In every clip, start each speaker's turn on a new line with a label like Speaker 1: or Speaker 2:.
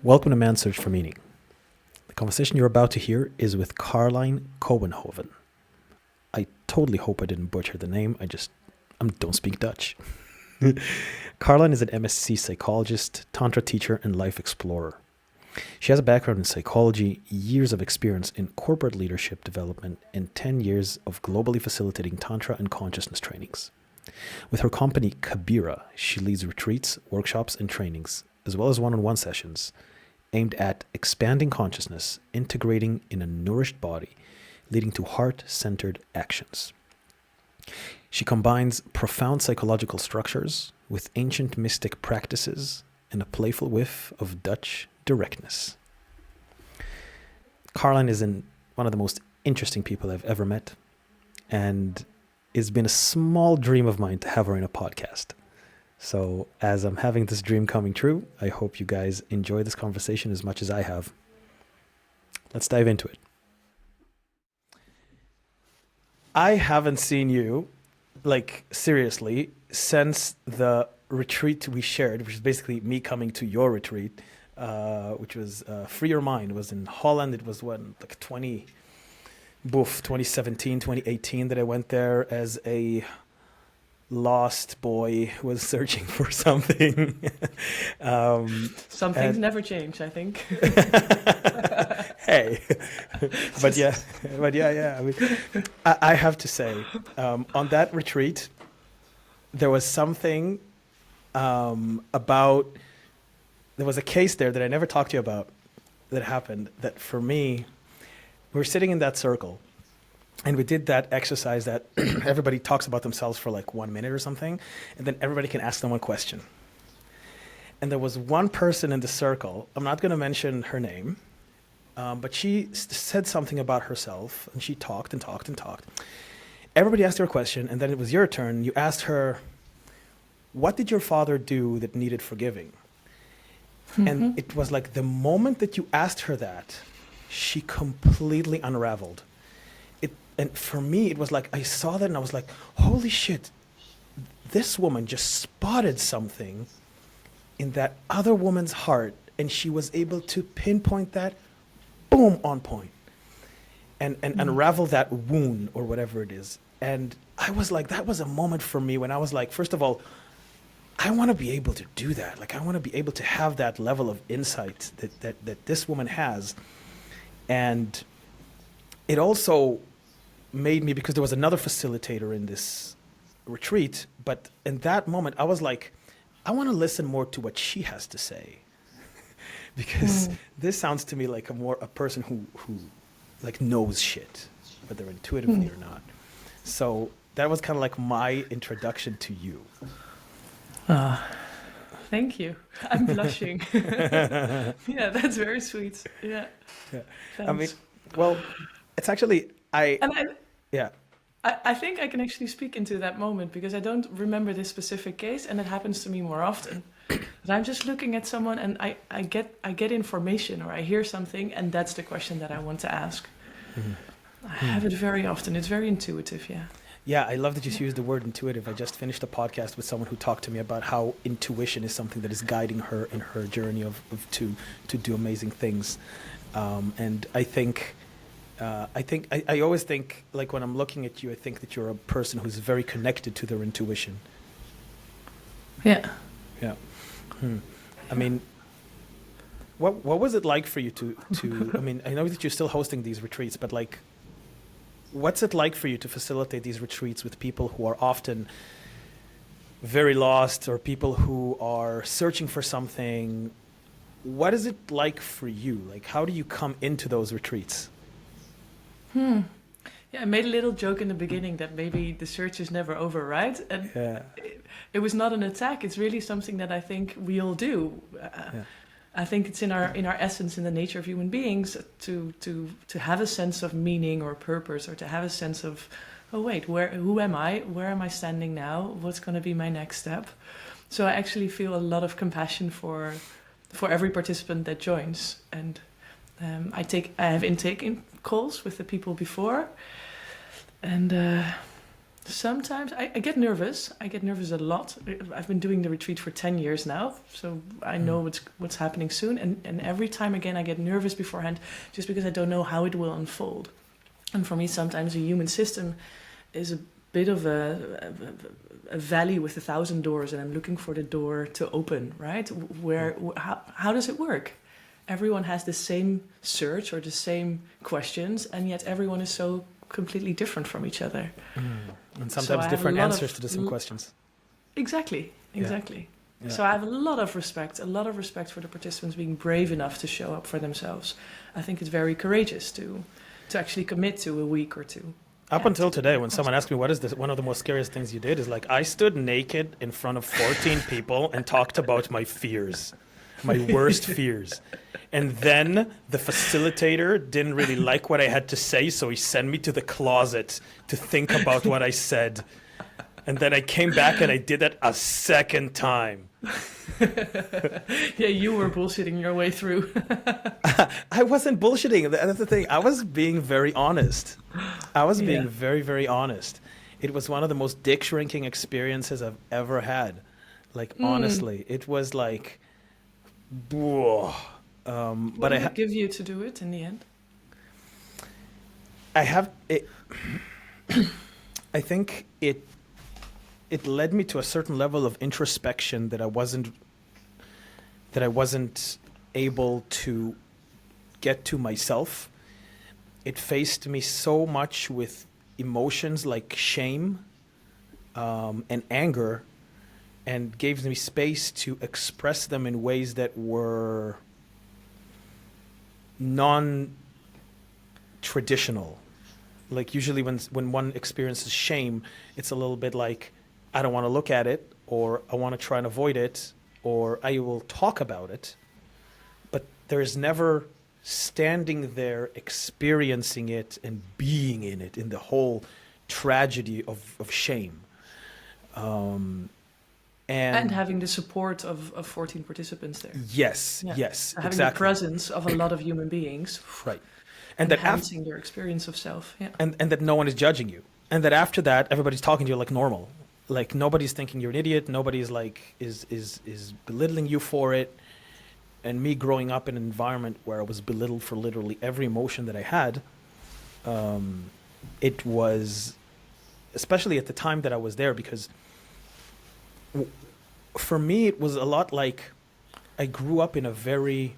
Speaker 1: Welcome to Man's Search for Meaning. The conversation you're about to hear is with Karlijn Kouwenhoven. I totally hope I didn't butcher the name. I don't speak Dutch. Karlijn is an MSc psychologist, Tantra teacher, and life explorer. She has a background in psychology, years of experience in corporate leadership development, and 10 years of globally facilitating Tantra and consciousness trainings. With her company, Kabira, she leads retreats, workshops, and trainings, as well as one-on-one sessions, aimed at expanding consciousness, integrating in a nourished body, leading to heart-centered actions. She combines profound psychological structures with ancient mystic practices and a playful whiff of Dutch directness. Karlijn is one of the most interesting people I've ever met, and it's been a small dream of mine to have her in a podcast. So as I'm having this dream coming true, I hope you guys enjoy this conversation as much as I have. Let's dive into it. I haven't seen you, seriously, since the retreat we shared, which is basically me coming to your retreat, which was Free Your Mind. It was in Holland. It was 2017, 2018 that I went there as a lost boy who was searching for something.
Speaker 2: Some things never change, I think.
Speaker 1: Hey, but yeah. I mean, I have to say, on that retreat, there was something there was a case there that I never talked to you about that happened that for me, we were sitting in that circle. And we did that exercise that everybody talks about themselves for 1 minute or something, and then everybody can ask them one question. And there was one person in the circle, I'm not going to mention her name, but she said something about herself, and she talked and talked and talked. Everybody asked her a question, and then it was your turn. You asked her, what did your father do that needed forgiving? Mm-hmm. And it was like the moment that you asked her that, she completely unraveled. And for me, it was like, I saw that and I was like, holy shit, this woman just spotted something in that other woman's heart, and she was able to pinpoint that, boom, on point, and unravel that wound or whatever it is. And I was like, that was a moment for me when I was like, first of all, I want to be able to do that. I want to be able to have that level of insight that this woman has. And it also made me, because there was another facilitator in this retreat, but in that moment I was like, I want to listen more to what she has to say, because this sounds to me like a person who knows shit, whether intuitively or not. So that was kind of like my introduction to you.
Speaker 2: Thank you. I'm blushing. Yeah, that's very sweet. Yeah. Thanks.
Speaker 1: I mean, well, it's actually I
Speaker 2: think I can actually speak into that moment, because I don't remember this specific case, and it happens to me more often. But I'm just looking at someone and I get information, or I hear something, and that's the question that I want to ask. Mm-hmm. I have it very often. It's very intuitive, yeah.
Speaker 1: Yeah, I love that you used the word intuitive. I just finished a podcast with someone who talked to me about how intuition is something that is guiding her in her journey to do amazing things. And I always think, when I'm looking at you, I think that you're a person who's very connected to their intuition.
Speaker 2: Yeah.
Speaker 1: Yeah. I mean, what was it like for you to I mean, I know that you're still hosting these retreats, but what's it like for you to facilitate these retreats with people who are often very lost, or people who are searching for something? What is it like for you? How do you come into those retreats?
Speaker 2: Yeah, I made a little joke in the beginning that maybe the search is never over, right? And it was not an attack. It's really something that I think we all do. I think it's in our essence, in the nature of human beings, to have a sense of meaning or purpose, or to have a sense of, oh wait, who am I? Where am I standing now? What's going to be my next step? So I actually feel a lot of compassion for every participant that joins, and I have intake calls with the people before, and Sometimes I get nervous. I get nervous a lot. I've been doing the retreat for 10 years now, so I know what's happening soon. And every time again, I get nervous beforehand just because I don't know how it will unfold. And for me, sometimes a human system is a bit of a valley with 1,000 doors, and I'm looking for the door to open, right? How does it work? Everyone has the same search or the same questions, and yet everyone is so completely different from each other.
Speaker 1: And sometimes different answers to the same questions.
Speaker 2: Exactly.
Speaker 1: Yeah.
Speaker 2: So I have a lot of respect for the participants being brave enough to show up for themselves. I think it's very courageous to actually commit to a week or two.
Speaker 1: Up until today, when someone asked me, what is this, one of the most scariest things you did is like, I stood naked in front of 14 people and talked about my fears, my worst fears. And then the facilitator didn't really like what I had to say, so he sent me to the closet to think about what I said. And then I came back and I did that a second time.
Speaker 2: Yeah, you were bullshitting your way through.
Speaker 1: I wasn't bullshitting. That's the thing. I was being very honest. I was being very, very honest. It was one of the most dick-shrinking experiences I've ever had. Like, honestly. It was like... Whoa.
Speaker 2: What did it give you to do it in the end?
Speaker 1: I think it led me to a certain level of introspection that I wasn't able to get to myself. It faced me so much with emotions like shame and anger, and gave me space to express them in ways that were non-traditional. Like usually when one experiences shame, it's a little bit like, I don't want to look at it, or I want to try and avoid it, or I will talk about it. But there's never standing there, experiencing it and being in it, in the whole tragedy of shame. And
Speaker 2: having the support of 14 participants there.
Speaker 1: Yes,
Speaker 2: Yeah.
Speaker 1: yes,
Speaker 2: having
Speaker 1: exactly.
Speaker 2: the presence of a lot of human beings.
Speaker 1: Right. And that
Speaker 2: enhancing your experience of self. Yeah.
Speaker 1: And that no one is judging you. And that after that, everybody's talking to you like normal. Like nobody's thinking you're an idiot. Nobody's like is belittling you for it. And me growing up in an environment where I was belittled for literally every emotion that I had, it was, especially at the time that I was there, because for me it was a lot like I grew up in a very,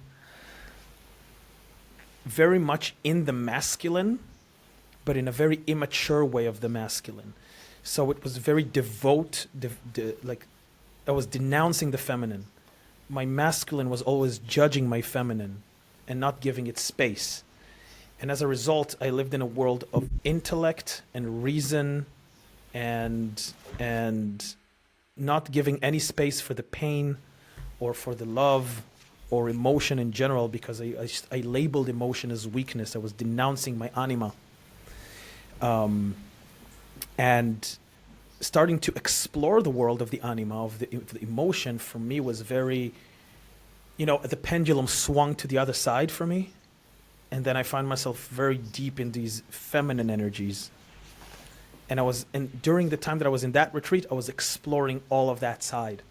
Speaker 1: very much in the masculine, but in a very immature way of the masculine. So it was very like I was denouncing the feminine. My masculine was always judging my feminine and not giving it space. And as a result, I lived in a world of intellect and reason and not giving any space for the pain or for the love or emotion in general, because I labeled emotion as weakness. I was denouncing my anima. And starting to explore the world of the anima, of the emotion, for me was very, the pendulum swung to the other side for me. And then I find myself very deep in these feminine energies. And during the time that I was in that retreat, I was exploring all of that side,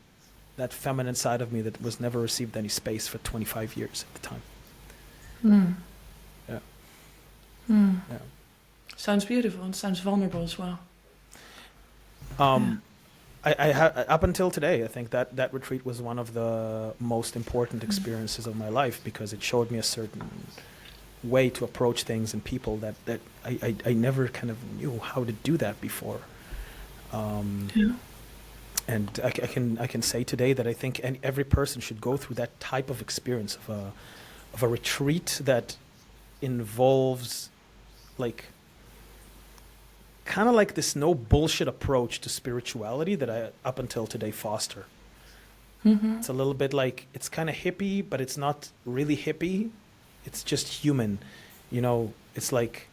Speaker 1: that feminine side of me that was never received any space for 25 years at the time. Yeah. Yeah.
Speaker 2: Sounds beautiful and sounds vulnerable as well.
Speaker 1: I up until today, I think that retreat was one of the most important experiences of my life, because it showed me a certain way to approach things and people that I never kind of knew how to do that before. And I can say today that I think every person should go through that type of experience of a retreat that involves like kind of like this no bullshit approach to spirituality that I up until today foster. It's a little bit like, it's kind of hippie, but it's not really hippie. It's just human. It's like,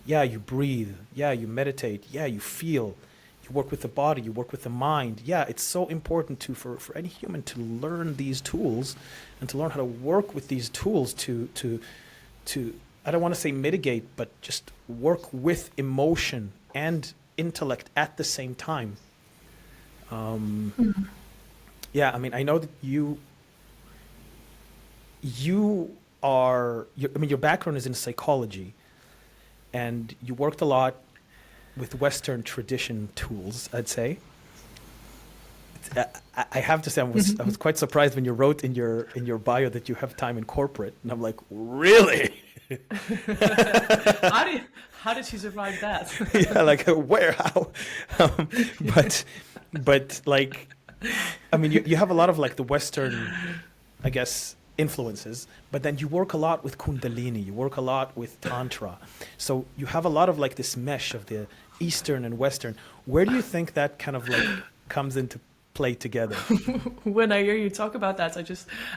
Speaker 1: yeah, you breathe. Yeah, you meditate. Yeah, you feel. You work with the body. You work with the mind. Yeah, it's so important for any human to learn these tools and to learn how to work with these tools to I don't want to say mitigate, but just work with emotion and intellect at the same time. Yeah, I mean, I know that your background is in psychology, and you worked a lot with Western tradition tools, I'd say. I have to say, I was quite surprised when you wrote in your bio that you have time in corporate, and I'm like, really?
Speaker 2: How did she survive that?
Speaker 1: Yeah, like where, how? But like, I mean, you have a lot of like the Western, I guess, influences, but then you work a lot with Kundalini, you work a lot with Tantra. So you have a lot of like this mesh of the Eastern and Western. Where do you think that kind of like comes into play together?
Speaker 2: When I hear you talk about that,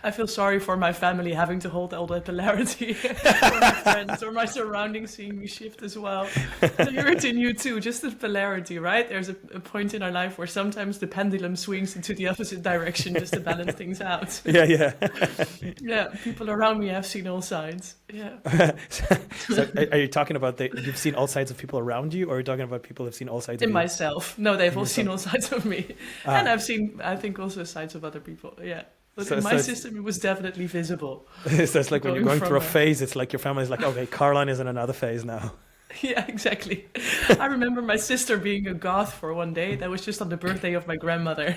Speaker 2: I feel sorry for my family having to hold all that polarity, or my friends or my surroundings seeing me shift as well. I hear it in you too, just the polarity, right? There's a point in our life where sometimes the pendulum swings into the opposite direction just to balance things out.
Speaker 1: Yeah.
Speaker 2: Yeah, people around me have seen all sides. Yeah.
Speaker 1: So are you talking about you've seen all sides of people around you, or are you talking about people who've seen all sides of
Speaker 2: in
Speaker 1: you?
Speaker 2: myself? No, they've all seen all sides of me. And I've seen, I think, also sides of other people. Yeah. But in my system, it was definitely visible.
Speaker 1: So it's like when you're going through a phase, it's like your family's like, okay, Karlijn is in another phase now.
Speaker 2: Yeah, exactly. I remember my sister being a goth for one day. That was just on the birthday of my grandmother.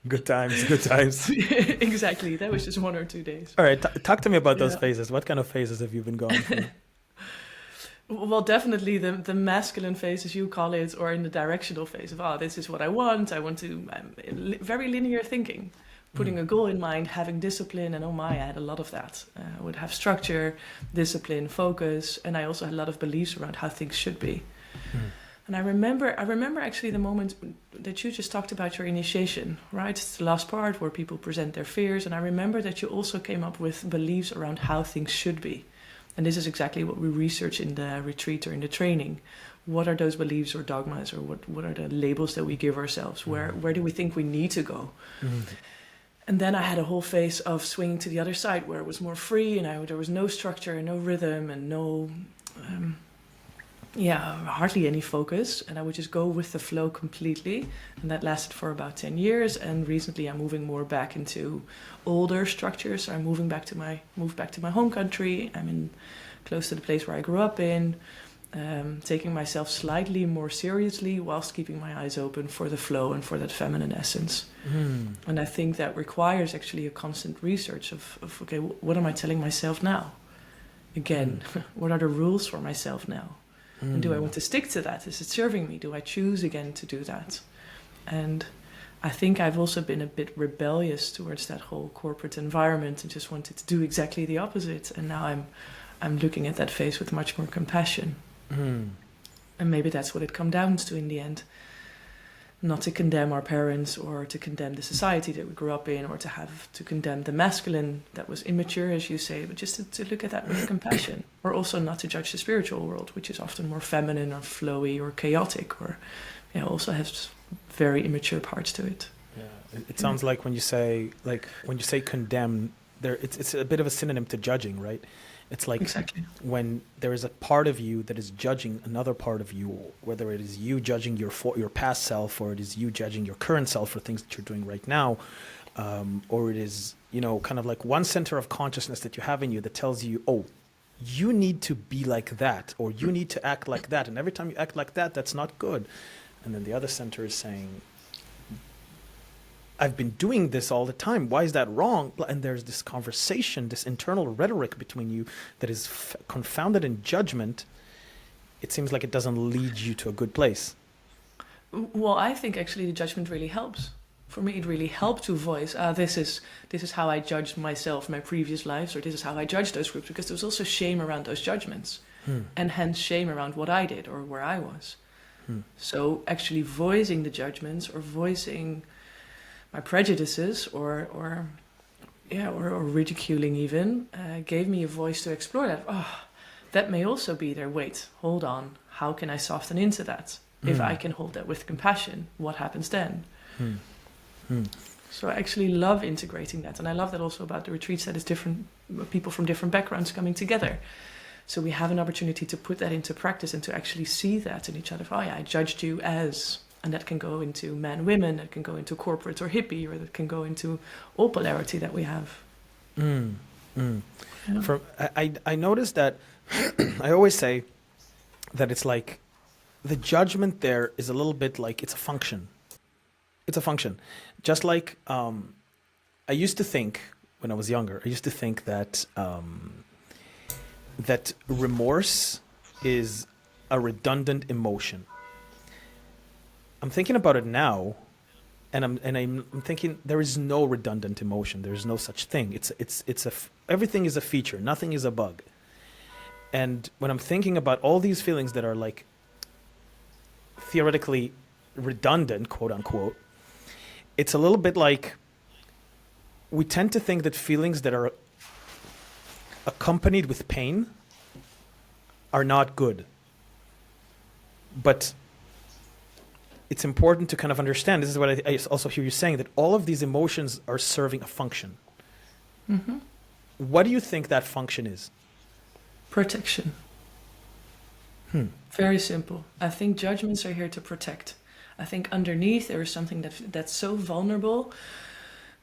Speaker 1: Good times.
Speaker 2: Exactly. That was just 1 or 2 days.
Speaker 1: All right. Talk to me about those phases. What kind of phases have you been going through?
Speaker 2: Well, definitely the masculine phase, as you call it, or in the directional phase of, this is what I want to, very linear thinking, putting a goal in mind, having discipline, and I had a lot of that. I would have structure, discipline, focus, and I also had a lot of beliefs around how things should be. And I remember actually the moment that you just talked about your initiation, right? It's the last part where people present their fears, and I remember that you also came up with beliefs around how things should be. And this is exactly what we research in the retreat or in the training. What are those beliefs or dogmas, or what are the labels that we give ourselves? Where do we think we need to go? And then I had a whole phase of swinging to the other side, where it was more free, and there was no structure and no rhythm and no, hardly any focus. And I would just go with the flow completely. And that lasted for about 10 years. And recently I'm moving more back into older structures. So I'm moved back to my home country. I'm close to the place where I grew up in, taking myself slightly more seriously whilst keeping my eyes open for the flow and for that feminine essence. And I think that requires actually a constant research of okay, what am I telling myself now? Again, what are the rules for myself now? And do I want to stick to that? Is it serving me? Do I choose again to do that? And I think I've also been a bit rebellious towards that whole corporate environment and just wanted to do exactly the opposite. And now I'm looking at that phase with much more compassion. And maybe that's what it comes down to in the end. Not to condemn our parents or to condemn the society that we grew up in, or to condemn the masculine that was immature, as you say, but just to look at that with compassion. Or also not to judge the spiritual world, which is often more feminine or flowy or chaotic, or also has very immature parts to it.
Speaker 1: Yeah, it sounds like when you say condemn, it's a bit of a synonym to judging, right? It's like
Speaker 2: exactly.
Speaker 1: When there is a part of you that is judging another part of you, whether it is you judging your past self, or it is you judging your current self for things that you're doing right now, or it is, kind of like one center of consciousness that you have in you that tells you, oh, you need to be like that, or you need to act like that. And every time you act like that, that's not good. And then the other center is saying, I've been doing this all the time. Why is that wrong? And there's this conversation, this internal rhetoric between you that is confounded in judgment. It seems like it doesn't lead you to a good place.
Speaker 2: Well, I think actually the judgment really helps. For me, it really helped to voice, this is how I judged myself, my previous lives, or this is how I judged those groups, because there was also shame around those judgments, and hence shame around what I did or where I was. So actually voicing the judgments, or voicing my prejudices, or ridiculing even, gave me a voice to explore that. Oh, that may also be there. Wait, hold on. How can I soften into that? If I can hold that with compassion, what happens then? So I actually love integrating that. And I love that also about the retreats, that it's different people from different backgrounds coming together. So we have an opportunity to put that into practice and to actually see that in each other. Oh yeah, I judged you as, and that can go into man, women, that can go into corporate or hippie, or that can go into all polarity that we have. Yeah.
Speaker 1: I noticed that I always say that it's like the judgment there is a little bit like it's a function. It's a function. Just like I used to think when I was younger, I used to think that that remorse is a redundant emotion. I'm thinking about it now, and I'm thinking there is no redundant emotion. There is no such thing. Everything is a feature. Nothing is a bug. And when I'm thinking about all these feelings that are like theoretically redundant, quote unquote, it's a little bit like we tend to think that feelings that are accompanied with pain are not good. But it's important to kind of understand, this is what I also hear you saying, that all of these emotions are serving a function.
Speaker 2: Mm-hmm.
Speaker 1: What do you think that function is?
Speaker 2: Protection. Very simple. I think judgments are here to protect. I think underneath there is something that's so vulnerable,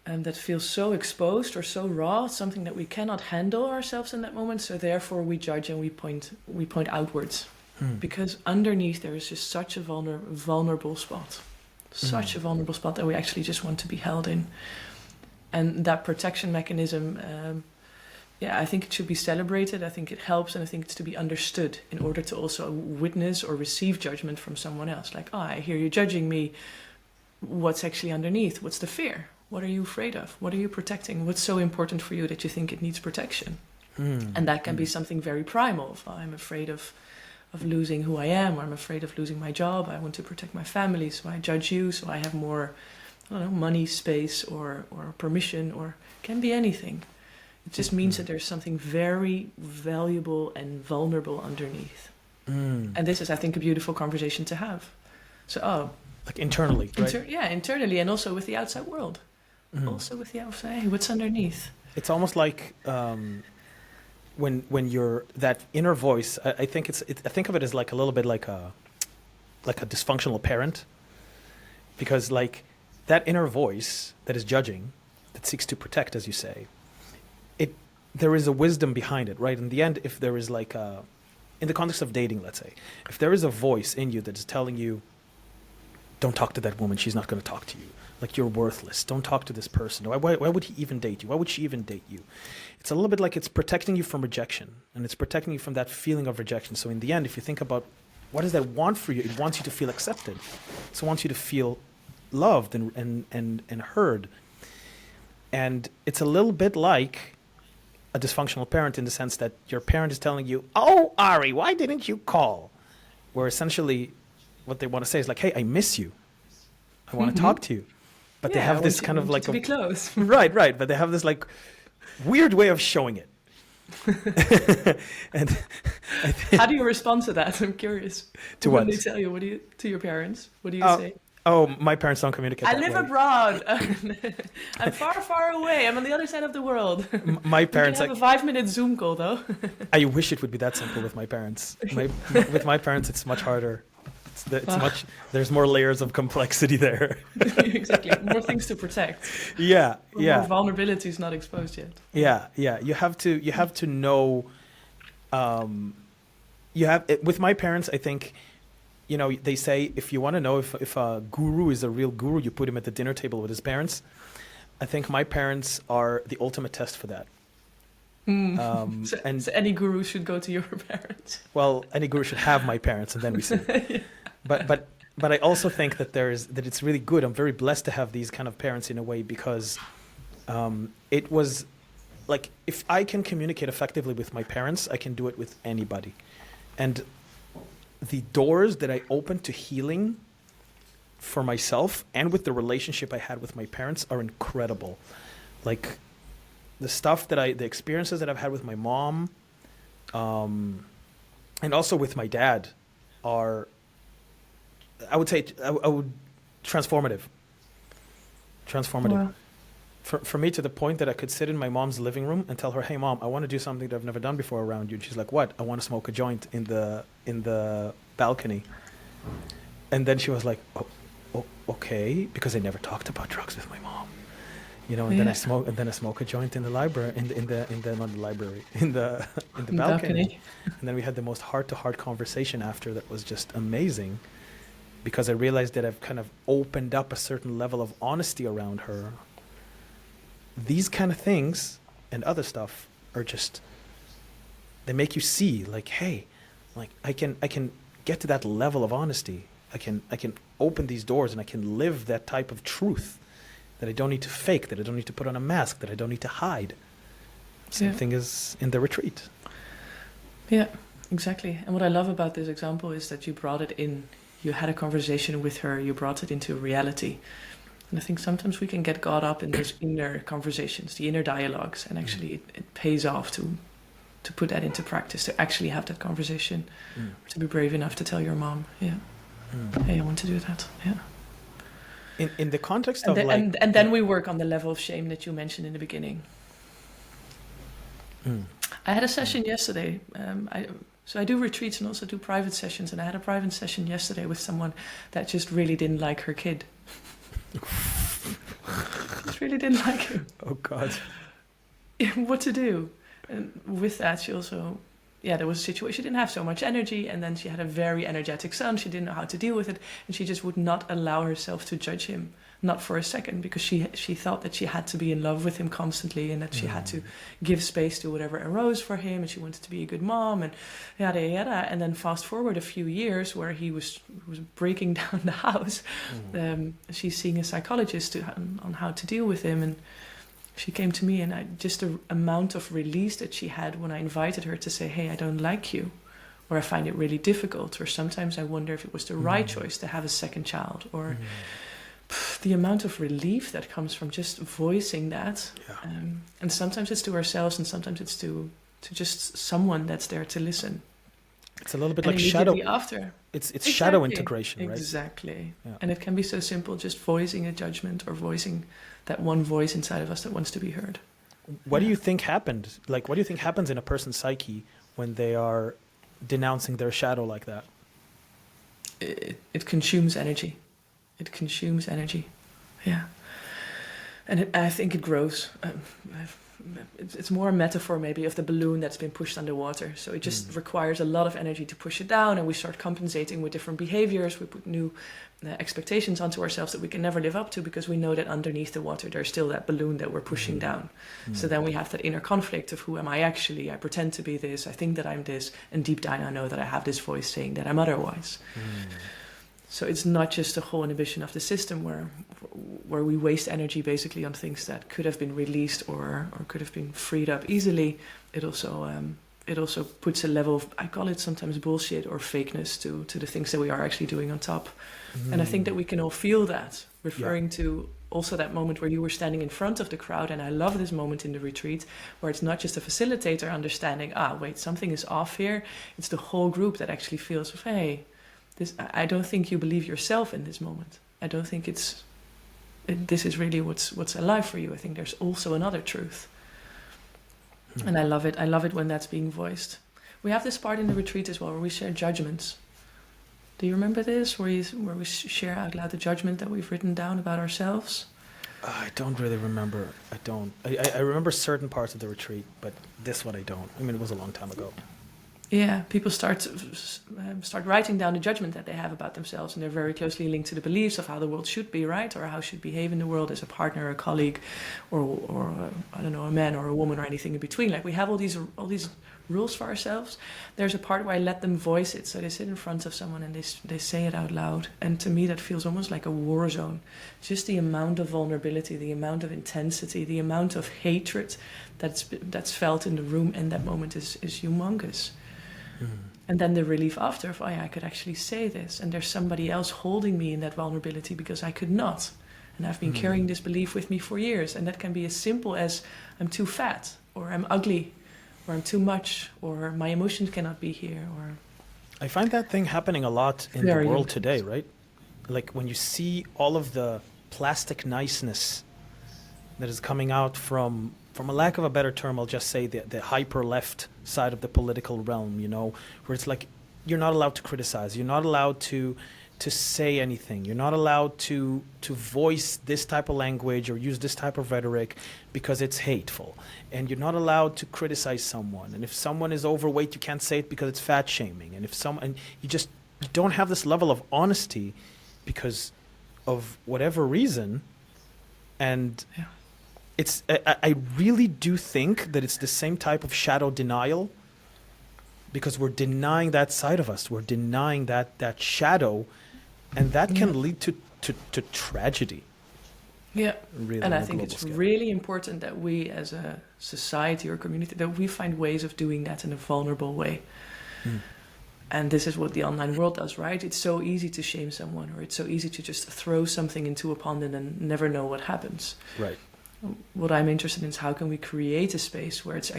Speaker 2: that feels so exposed or so raw, something that we cannot handle ourselves in that moment. So therefore we judge and we point outwards. Because underneath there is just such a vulnerable spot. Such a vulnerable spot that we actually just want to be held in. And that protection mechanism, I think it should be celebrated. I think it helps, and I think it's to be understood in order to also witness or receive judgment from someone else. Like, I hear you judging me. What's actually underneath? What's the fear? What are you afraid of? What are you protecting? What's so important for you that you think it needs protection? And that can be something very primal. I'm afraid of losing who I am, or I'm afraid of losing my job. I want to protect my family, so I judge you, so I have more, I don't know, money, space, or permission, or can be anything. It just means that there's something very valuable and vulnerable underneath. And this is, I think, a beautiful conversation to have. So,
Speaker 1: like internally, right?
Speaker 2: Internally, and also with the outside world. Also with the outside, hey, what's underneath?
Speaker 1: It's almost like when you're that inner voice. I think I think of it as like a little bit like a dysfunctional parent, because like that inner voice that is judging, that seeks to protect, as you say, there is a wisdom behind it, right? In the end, if there is like in the context of dating, let's say, if there is a voice in you that is telling you, don't talk to that woman, she's not going to talk to you. Like, you're worthless. Don't talk to this person. Why would he even date you? Why would she even date you? It's a little bit like it's protecting you from rejection, and it's protecting you from that feeling of rejection. So in the end, if you think about what does that want for you, it wants you to feel accepted. So it wants you to feel loved and heard. And it's a little bit like a dysfunctional parent in the sense that your parent is telling you, oh, Ari, why didn't you call? Where essentially what they want to say is like, hey, I miss you. I want to talk to you. But they have this kind of like
Speaker 2: to be close.
Speaker 1: Right. But they have this like weird way of showing it. And
Speaker 2: how do you respond to that? I'm curious.
Speaker 1: To what?
Speaker 2: When they tell you, to your parents, what do you say?
Speaker 1: Oh, my parents don't communicate.
Speaker 2: I live abroad. I'm far, far away. I'm on the other side of the world.
Speaker 1: My parents
Speaker 2: have a 5-minute Zoom call, though.
Speaker 1: I wish it would be that simple with my parents. With my parents, it's much harder. There's more layers of complexity there.
Speaker 2: Exactly. More things to protect.
Speaker 1: Yeah.
Speaker 2: More vulnerability is not exposed yet.
Speaker 1: Yeah. You have to know. With my parents, I think, they say if you want to know if a guru is a real guru, you put him at the dinner table with his parents. I think my parents are the ultimate test for that.
Speaker 2: So any guru should go to your parents.
Speaker 1: Well, any guru should have my parents, and then we see. Yeah. But I also think that it's really good. I'm very blessed to have these kind of parents in a way, because it was like, if I can communicate effectively with my parents, I can do it with anybody. And the doors that I opened to healing for myself and with the relationship I had with my parents are incredible. Like the experiences that I've had with my mom, and also with my dad are, I would say, transformative.
Speaker 2: Wow.
Speaker 1: for me, to the point that I could sit in my mom's living room and tell her, "Hey, mom, I want to do something that I've never done before around you." And she's like, "What?" "I want to smoke a joint in the balcony." And then she was like, "Oh, okay," because I never talked about drugs with my mom, And then I smoke a joint in the library, not the library, in the balcony. And then we had the most heart-to-heart conversation after that was just amazing, because I realized that I've kind of opened up a certain level of honesty around her. These kind of things and other stuff are just, they make you see, like, hey, like I can get to that level of honesty. I can open these doors and I can live that type of truth that I don't need to fake, that I don't need to put on a mask, that I don't need to hide. Same thing as in the retreat.
Speaker 2: Yeah, exactly. And what I love about this example is that you brought it in. You had a conversation with her, you brought it into reality. And I think sometimes we can get caught up in those inner conversations, the inner dialogues, and actually it pays off to put that into practice, to actually have that conversation, to be brave enough to tell your mom, hey, I want to do that. Yeah.
Speaker 1: In the context of
Speaker 2: and then we work on the level of shame that you mentioned in the beginning. I had a session yesterday. So I do retreats and also do private sessions, and I had a private session yesterday with someone that just really didn't like her kid. Just really didn't like him.
Speaker 1: Oh God.
Speaker 2: What to do? And with that, she also, there was a situation. She didn't have so much energy, and then she had a very energetic son. She didn't know how to deal with it, and she just would not allow herself to judge him, not for a second, because she thought that she had to be in love with him constantly, and that she had to give space to whatever arose for him, and she wanted to be a good mom, and yada yada. And then fast forward a few years, where he was breaking down the house. She's seeing a psychologist on how to deal with him, and she came to me, and just the amount of release that she had when I invited her to say, hey, I don't like you, or I find it really difficult, or sometimes I wonder if it was the right choice to have a second child, or the amount of relief that comes from just voicing that. And sometimes it's to ourselves, and sometimes it's to just someone that's there to listen.
Speaker 1: It's a little bit like shadow.
Speaker 2: After.
Speaker 1: It's shadow integration, right?
Speaker 2: Exactly. Yeah. And it can be so simple, just voicing a judgment or voicing that one voice inside of us that wants to be heard.
Speaker 1: What do you think happened? Like, what do you think happens in a person's psyche when they are denouncing their shadow like that?
Speaker 2: It consumes energy. It consumes energy. Yeah. And I think it grows. It's more a metaphor maybe of the balloon that's been pushed underwater. So it just requires a lot of energy to push it down, and we start compensating with different behaviors. We put new expectations onto ourselves that we can never live up to, because we know that underneath the water there's still that balloon that we're pushing down. So then we have that inner conflict of, who am I actually? I pretend to be this, I think that I'm this, and deep down I know that I have this voice saying that I'm otherwise. So it's not just a whole inhibition of the system where we waste energy basically on things that could have been released or could have been freed up easily. It also puts a level of, I call it sometimes bullshit or fakeness to the things that we are actually doing on top. And I think that we can all feel that, referring to also that moment where you were standing in front of the crowd. And I love this moment in the retreat where it's not just a facilitator understanding, wait, something is off here. It's the whole group that actually feels, hey, I don't think you believe yourself in this moment. I don't think this is really what's alive for you. I think there's also another truth. And I love it. I love it when that's being voiced. We have this part in the retreat as well where we share judgments. Do you remember this? Where we share out loud the judgment that we've written down about ourselves?
Speaker 1: I don't really remember. I don't. I remember certain parts of the retreat, but this one I don't. I mean, it was a long time ago.
Speaker 2: Yeah, people start writing down the judgment that they have about themselves, and they're very closely linked to the beliefs of how the world should be, right? Or how should behave in the world as a partner, a colleague, or I don't know, a man or a woman or anything in between. Like, we have all these rules for ourselves. There's a part where I let them voice it. So they sit in front of someone and they say it out loud. And to me, that feels almost like a war zone. Just the amount of vulnerability, the amount of intensity, the amount of hatred that's felt in the room in that moment is humongous. And then the relief after of, I could actually say this, and there's somebody else holding me in that vulnerability because I could not. And I've been carrying this belief with me for years. And that can be as simple as, I'm too fat, or I'm ugly, or I'm too much, or my emotions cannot be here. Or
Speaker 1: I find that thing happening a lot in the world today, right? Like, when you see all of the plastic niceness that is coming out from a lack of a better term, I'll just say the hyper left side of the political realm, you know, where it's like you're not allowed to criticize, you're not allowed to say anything, you're not allowed to voice this type of language or use this type of rhetoric because it's hateful, and you're not allowed to criticize someone, and if someone is overweight you can't say it because it's fat shaming, and you don't have this level of honesty because of whatever reason. And I really do think that it's the same type of shadow denial, because we're denying that side of us. We're denying that shadow, and that can lead to tragedy.
Speaker 2: Yeah,
Speaker 1: really,
Speaker 2: and I think it's really important that we as a society or community, that we find ways of doing that in a vulnerable way. And this is what the online world does, right? It's so easy to shame someone, or it's so easy to just throw something into a pond and then never know what happens.
Speaker 1: Right.
Speaker 2: What I'm interested in is how can we create a space where it's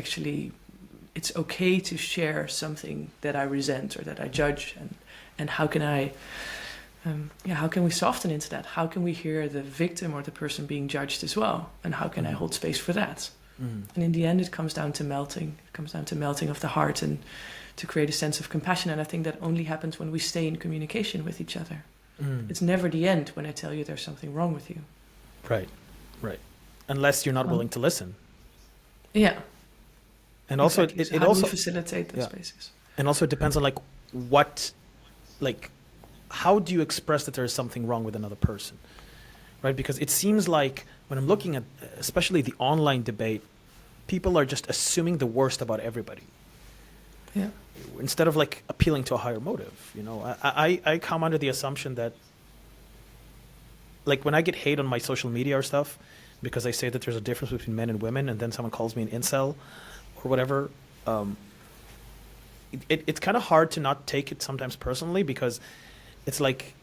Speaker 2: okay to share something that I resent or that I judge, and how can how can we soften into that? How can we hear the victim or the person being judged as well? And how can I hold space for that? And in the end, it comes down to melting. It comes down to melting of the heart and to create a sense of compassion. And I think that only happens when we stay in communication with each other. It's never the end when I tell you there's something wrong with you.
Speaker 1: Right. Unless you're not willing to listen.
Speaker 2: Yeah.
Speaker 1: And also,
Speaker 2: exactly.
Speaker 1: it
Speaker 2: how
Speaker 1: also
Speaker 2: do we facilitate those spaces.
Speaker 1: And also it depends on how do you express that there is something wrong with another person, right? Because it seems like when I'm looking at, especially the online debate, people are just assuming the worst about everybody.
Speaker 2: Yeah.
Speaker 1: Instead of like appealing to a higher motive, you know, I come under the assumption that, like, when I get hate on my social media or stuff because I say that there's a difference between men and women, and then someone calls me an incel or whatever, it's kind of hard to not take it sometimes personally, because it's like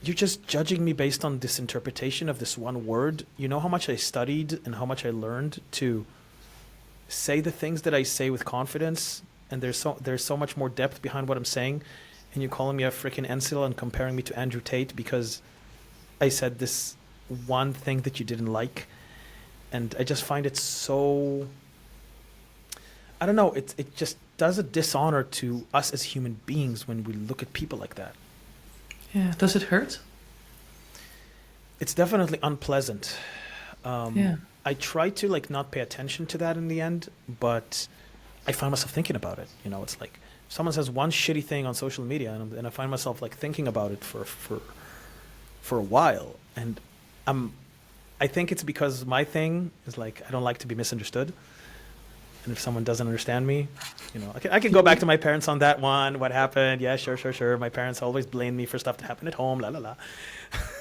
Speaker 1: you're just judging me based on this interpretation of this one word. You know how much I studied and how much I learned to say the things that I say with confidence, and there's so much more depth behind what I'm saying, and you're calling me a freaking incel and comparing me to Andrew Tate because I said this one thing that you didn't like. And I just find it so, I don't know, it just does a dishonor to us as human beings when we look at people like that.
Speaker 2: Yeah. Does it hurt?
Speaker 1: It's definitely unpleasant.
Speaker 2: Yeah.
Speaker 1: I try to like not pay attention to that in the end, but I find myself thinking about it. You know, it's like someone says one shitty thing on social media, and I find myself like thinking about it for a while. And I think it's because my thing is like, I don't like to be misunderstood. And if someone doesn't understand me, you know, I can go back to my parents on that one. What happened? Yeah, sure. My parents always blame me for stuff that happened at home. La la la.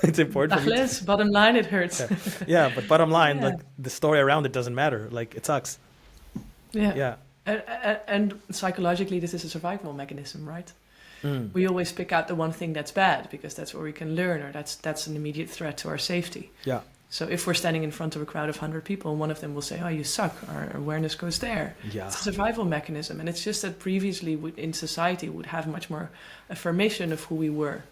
Speaker 1: It's important for me.
Speaker 2: Bottom line, it hurts.
Speaker 1: Yeah, but bottom line, like the story around it doesn't matter. Like, it sucks.
Speaker 2: Yeah. And psychologically, this is a survival mechanism, right? We always pick out the one thing that's bad because that's where we can learn, or that's an immediate threat to our safety.
Speaker 1: Yeah.
Speaker 2: So if we're standing in front of a crowd of 100 people and one of them will say, "Oh, you suck," our awareness goes there.
Speaker 1: Yeah.
Speaker 2: It's a survival mechanism, and it's just that previously in society would have much more affirmation of who we were.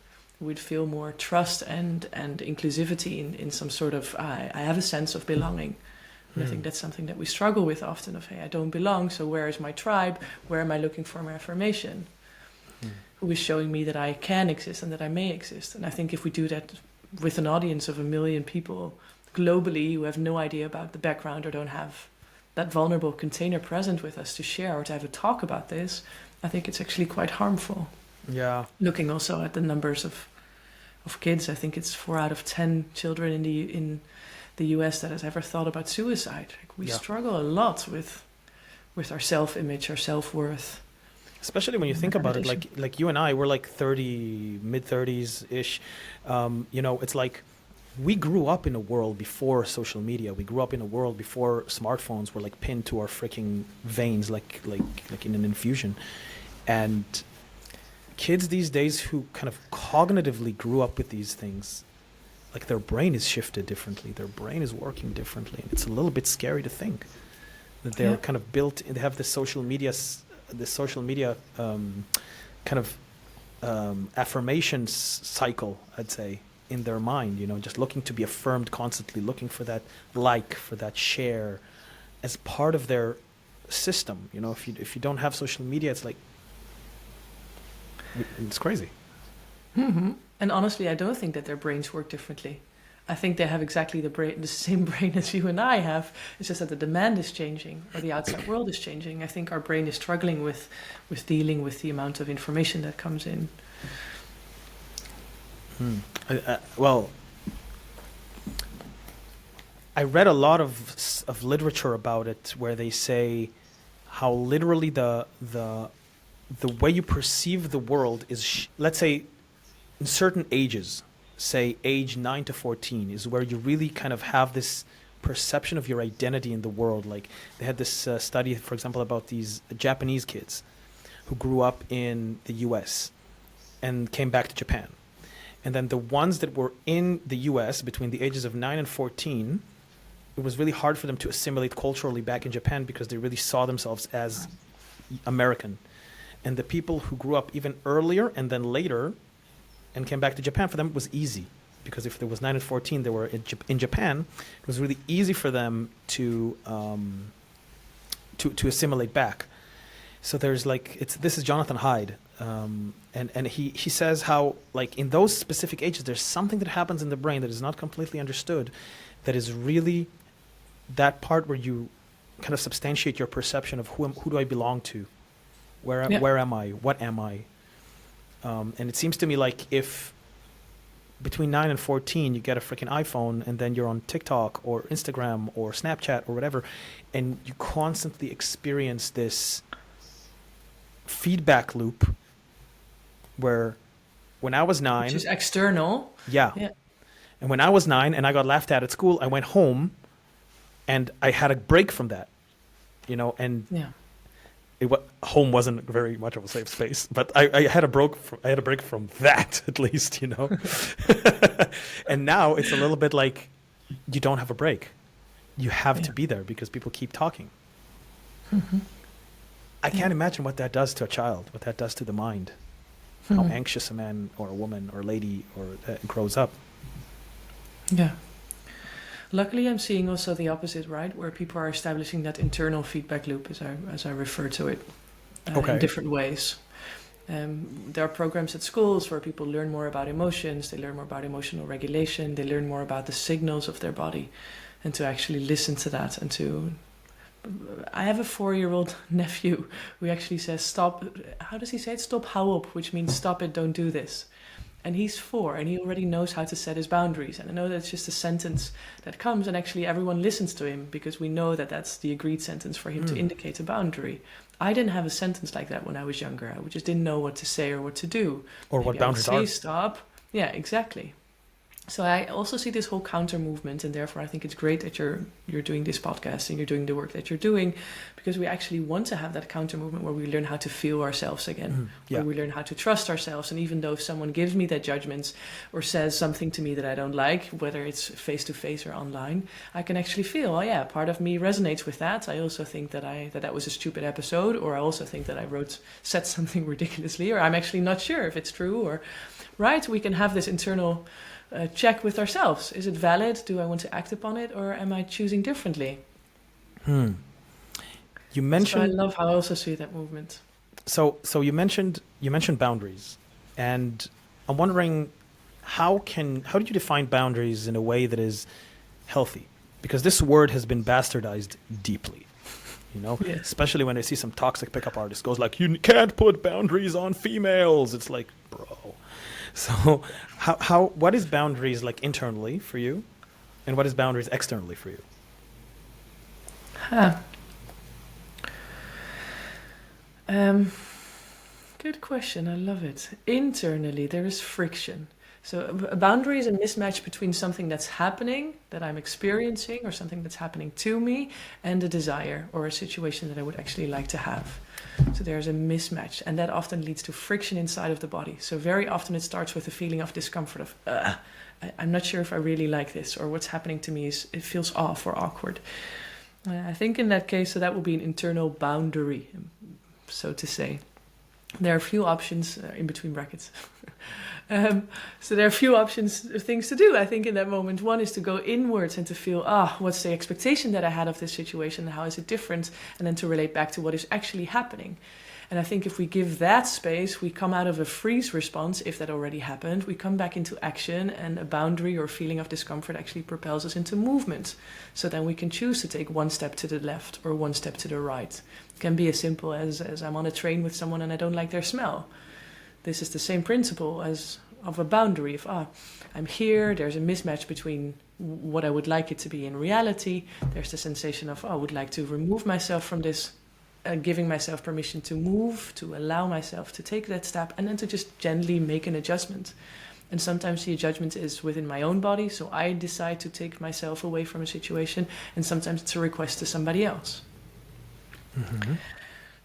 Speaker 2: We'd feel more trust and inclusivity in some sort of I have a sense of belonging. And I think that's something that we struggle with often. Of, hey, I don't belong, so where is my tribe? Where am I looking for my affirmation? Who is showing me that I can exist and that I may exist? And I think if we do that with an audience of 1 million people globally who have no idea about the background or don't have that vulnerable container present with us to share or to have a talk about this, I think it's actually quite harmful.
Speaker 1: Yeah.
Speaker 2: Looking also at the numbers of kids, I think it's 4 out of 10 children in the US that has ever thought about suicide. Like, we struggle a lot with our self-image, our self-worth.
Speaker 1: Especially when you think about it, like you and I, we're like 30, mid-30s-ish. You know, it's like we grew up in a world before social media. We grew up in a world before smartphones were like pinned to our freaking veins, like in an infusion. And kids these days who kind of cognitively grew up with these things, like their brain is shifted differently. Their brain is working differently. And it's a little bit scary to think that they're kind of built, they have this social media kind of affirmation cycle, I'd say, in their mind, you know, just looking to be affirmed constantly, looking for that like, for that share as part of their system. You know, if you don't have social media, it's like, it's crazy.
Speaker 2: Mm-hmm. And honestly, I don't think that their brains work differently. I think they have exactly the same brain as you and I have. It's just that the demand is changing, or the outside world is changing. I think our brain is struggling with dealing with the amount of information that comes in.
Speaker 1: Well, I read a lot of literature about it where they say how literally the way you perceive the world is, let's say, in certain ages, say age 9 to 14, is where you really kind of have this perception of your identity in the world. Like they had this study, for example, about these Japanese kids who grew up in the US and came back to Japan. And then the ones that were in the US between the ages of 9 and 14, it was really hard for them to assimilate culturally back in Japan because they really saw themselves as American. And the people who grew up even earlier and then later and came back to Japan, for them it was easy. Because if there was 9 and 14, they were in Japan, it was really easy for them to assimilate back. So there's like, this is Jonathan Haidt. And he says how, like, in those specific ages, there's something that happens in the brain that is not completely understood, that is really that part where you kind of substantiate your perception of who do I belong to, where am I, what am I, and it seems to me like if between 9 and 14 you get a freaking iPhone and then you're on TikTok or Instagram or Snapchat or whatever, and you constantly experience this feedback loop where when I was 9,
Speaker 2: which is external.
Speaker 1: Yeah. And when I was 9 and I got laughed at school, I went home and I had a break from that, you know, and home wasn't very much of a safe space, but I had a break from that at least, you know. And now it's a little bit like you don't have a break. You have to be there because people keep talking. Mm-hmm. I can't imagine what that does to a child, what that does to the mind, how anxious a man or a woman or lady grows up.
Speaker 2: Yeah. Luckily, I'm seeing also the opposite, right? Where people are establishing that internal feedback loop, as I refer to it, in different ways. There are programs at schools where people learn more about emotions, they learn more about emotional regulation, they learn more about the signals of their body, and to actually listen to that. And to, I have a 4-year-old nephew who actually says, "Stop." How does he say it? "Stop, hou op," which means stop it, don't do this. And he's 4 and he already knows how to set his boundaries. And I know that's just a sentence that comes, and actually everyone listens to him because we know that that's the agreed sentence for him to indicate a boundary. I didn't have a sentence like that when I was younger. I just didn't know what to say or what to do.
Speaker 1: Or what boundaries are.
Speaker 2: Stop. Yeah, exactly. So I also see this whole counter movement, and therefore I think it's great that you're doing this podcast and you're doing the work that you're doing, because we actually want to have that counter movement where we learn how to feel ourselves again, where we learn how to trust ourselves. And even though if someone gives me that judgment or says something to me that I don't like, whether it's face to face or online, I can actually feel, oh yeah, part of me resonates with that. I also think that was a stupid episode, or I also think that I said something ridiculously, or I'm actually not sure if it's true, or right. We can have this internal check with ourselves. Is it valid? Do I want to act upon it, or am I choosing differently?
Speaker 1: You mentioned.
Speaker 2: So I love how I also see that movement.
Speaker 1: So you mentioned boundaries, and I'm wondering how do you define boundaries in a way that is healthy? Because this word has been bastardized deeply, you know, especially when I see some toxic pickup artist goes like, "You can't put boundaries on females." It's like, bro. So what is boundaries like internally for you, and what is boundaries externally for you?
Speaker 2: Good question. I love it. Internally, there is friction. So a boundary is a mismatch between something that's happening, that I'm experiencing, or something that's happening to me, and a desire or a situation that I would actually like to have. So there's a mismatch, and that often leads to friction inside of the body. So very often it starts with a feeling of discomfort of, I'm not sure if I really like this, or what's happening to me it feels off or awkward. I think in that case, so that will be an internal boundary, so to say. there are a few options in between brackets. So there are a few options, things to do, I think, in that moment. One is to go inwards and to feel, what's the expectation that I had of this situation and how is it different? And then to relate back to what is actually happening. And I think if we give that space, we come out of a freeze response, if that already happened, we come back into action, and a boundary or feeling of discomfort actually propels us into movement. So then we can choose to take one step to the left or one step to the right. It can be as simple as I'm on a train with someone and I don't like their smell. This is the same principle as of a boundary. If I'm here, there's a mismatch between what I would like it to be in reality. There's the sensation of, I would like to remove myself from this, giving myself permission to move, to allow myself to take that step, and then to just gently make an adjustment. And sometimes the adjustment is within my own body, so I decide to take myself away from a situation, and sometimes it's a request to somebody else. Mm-hmm.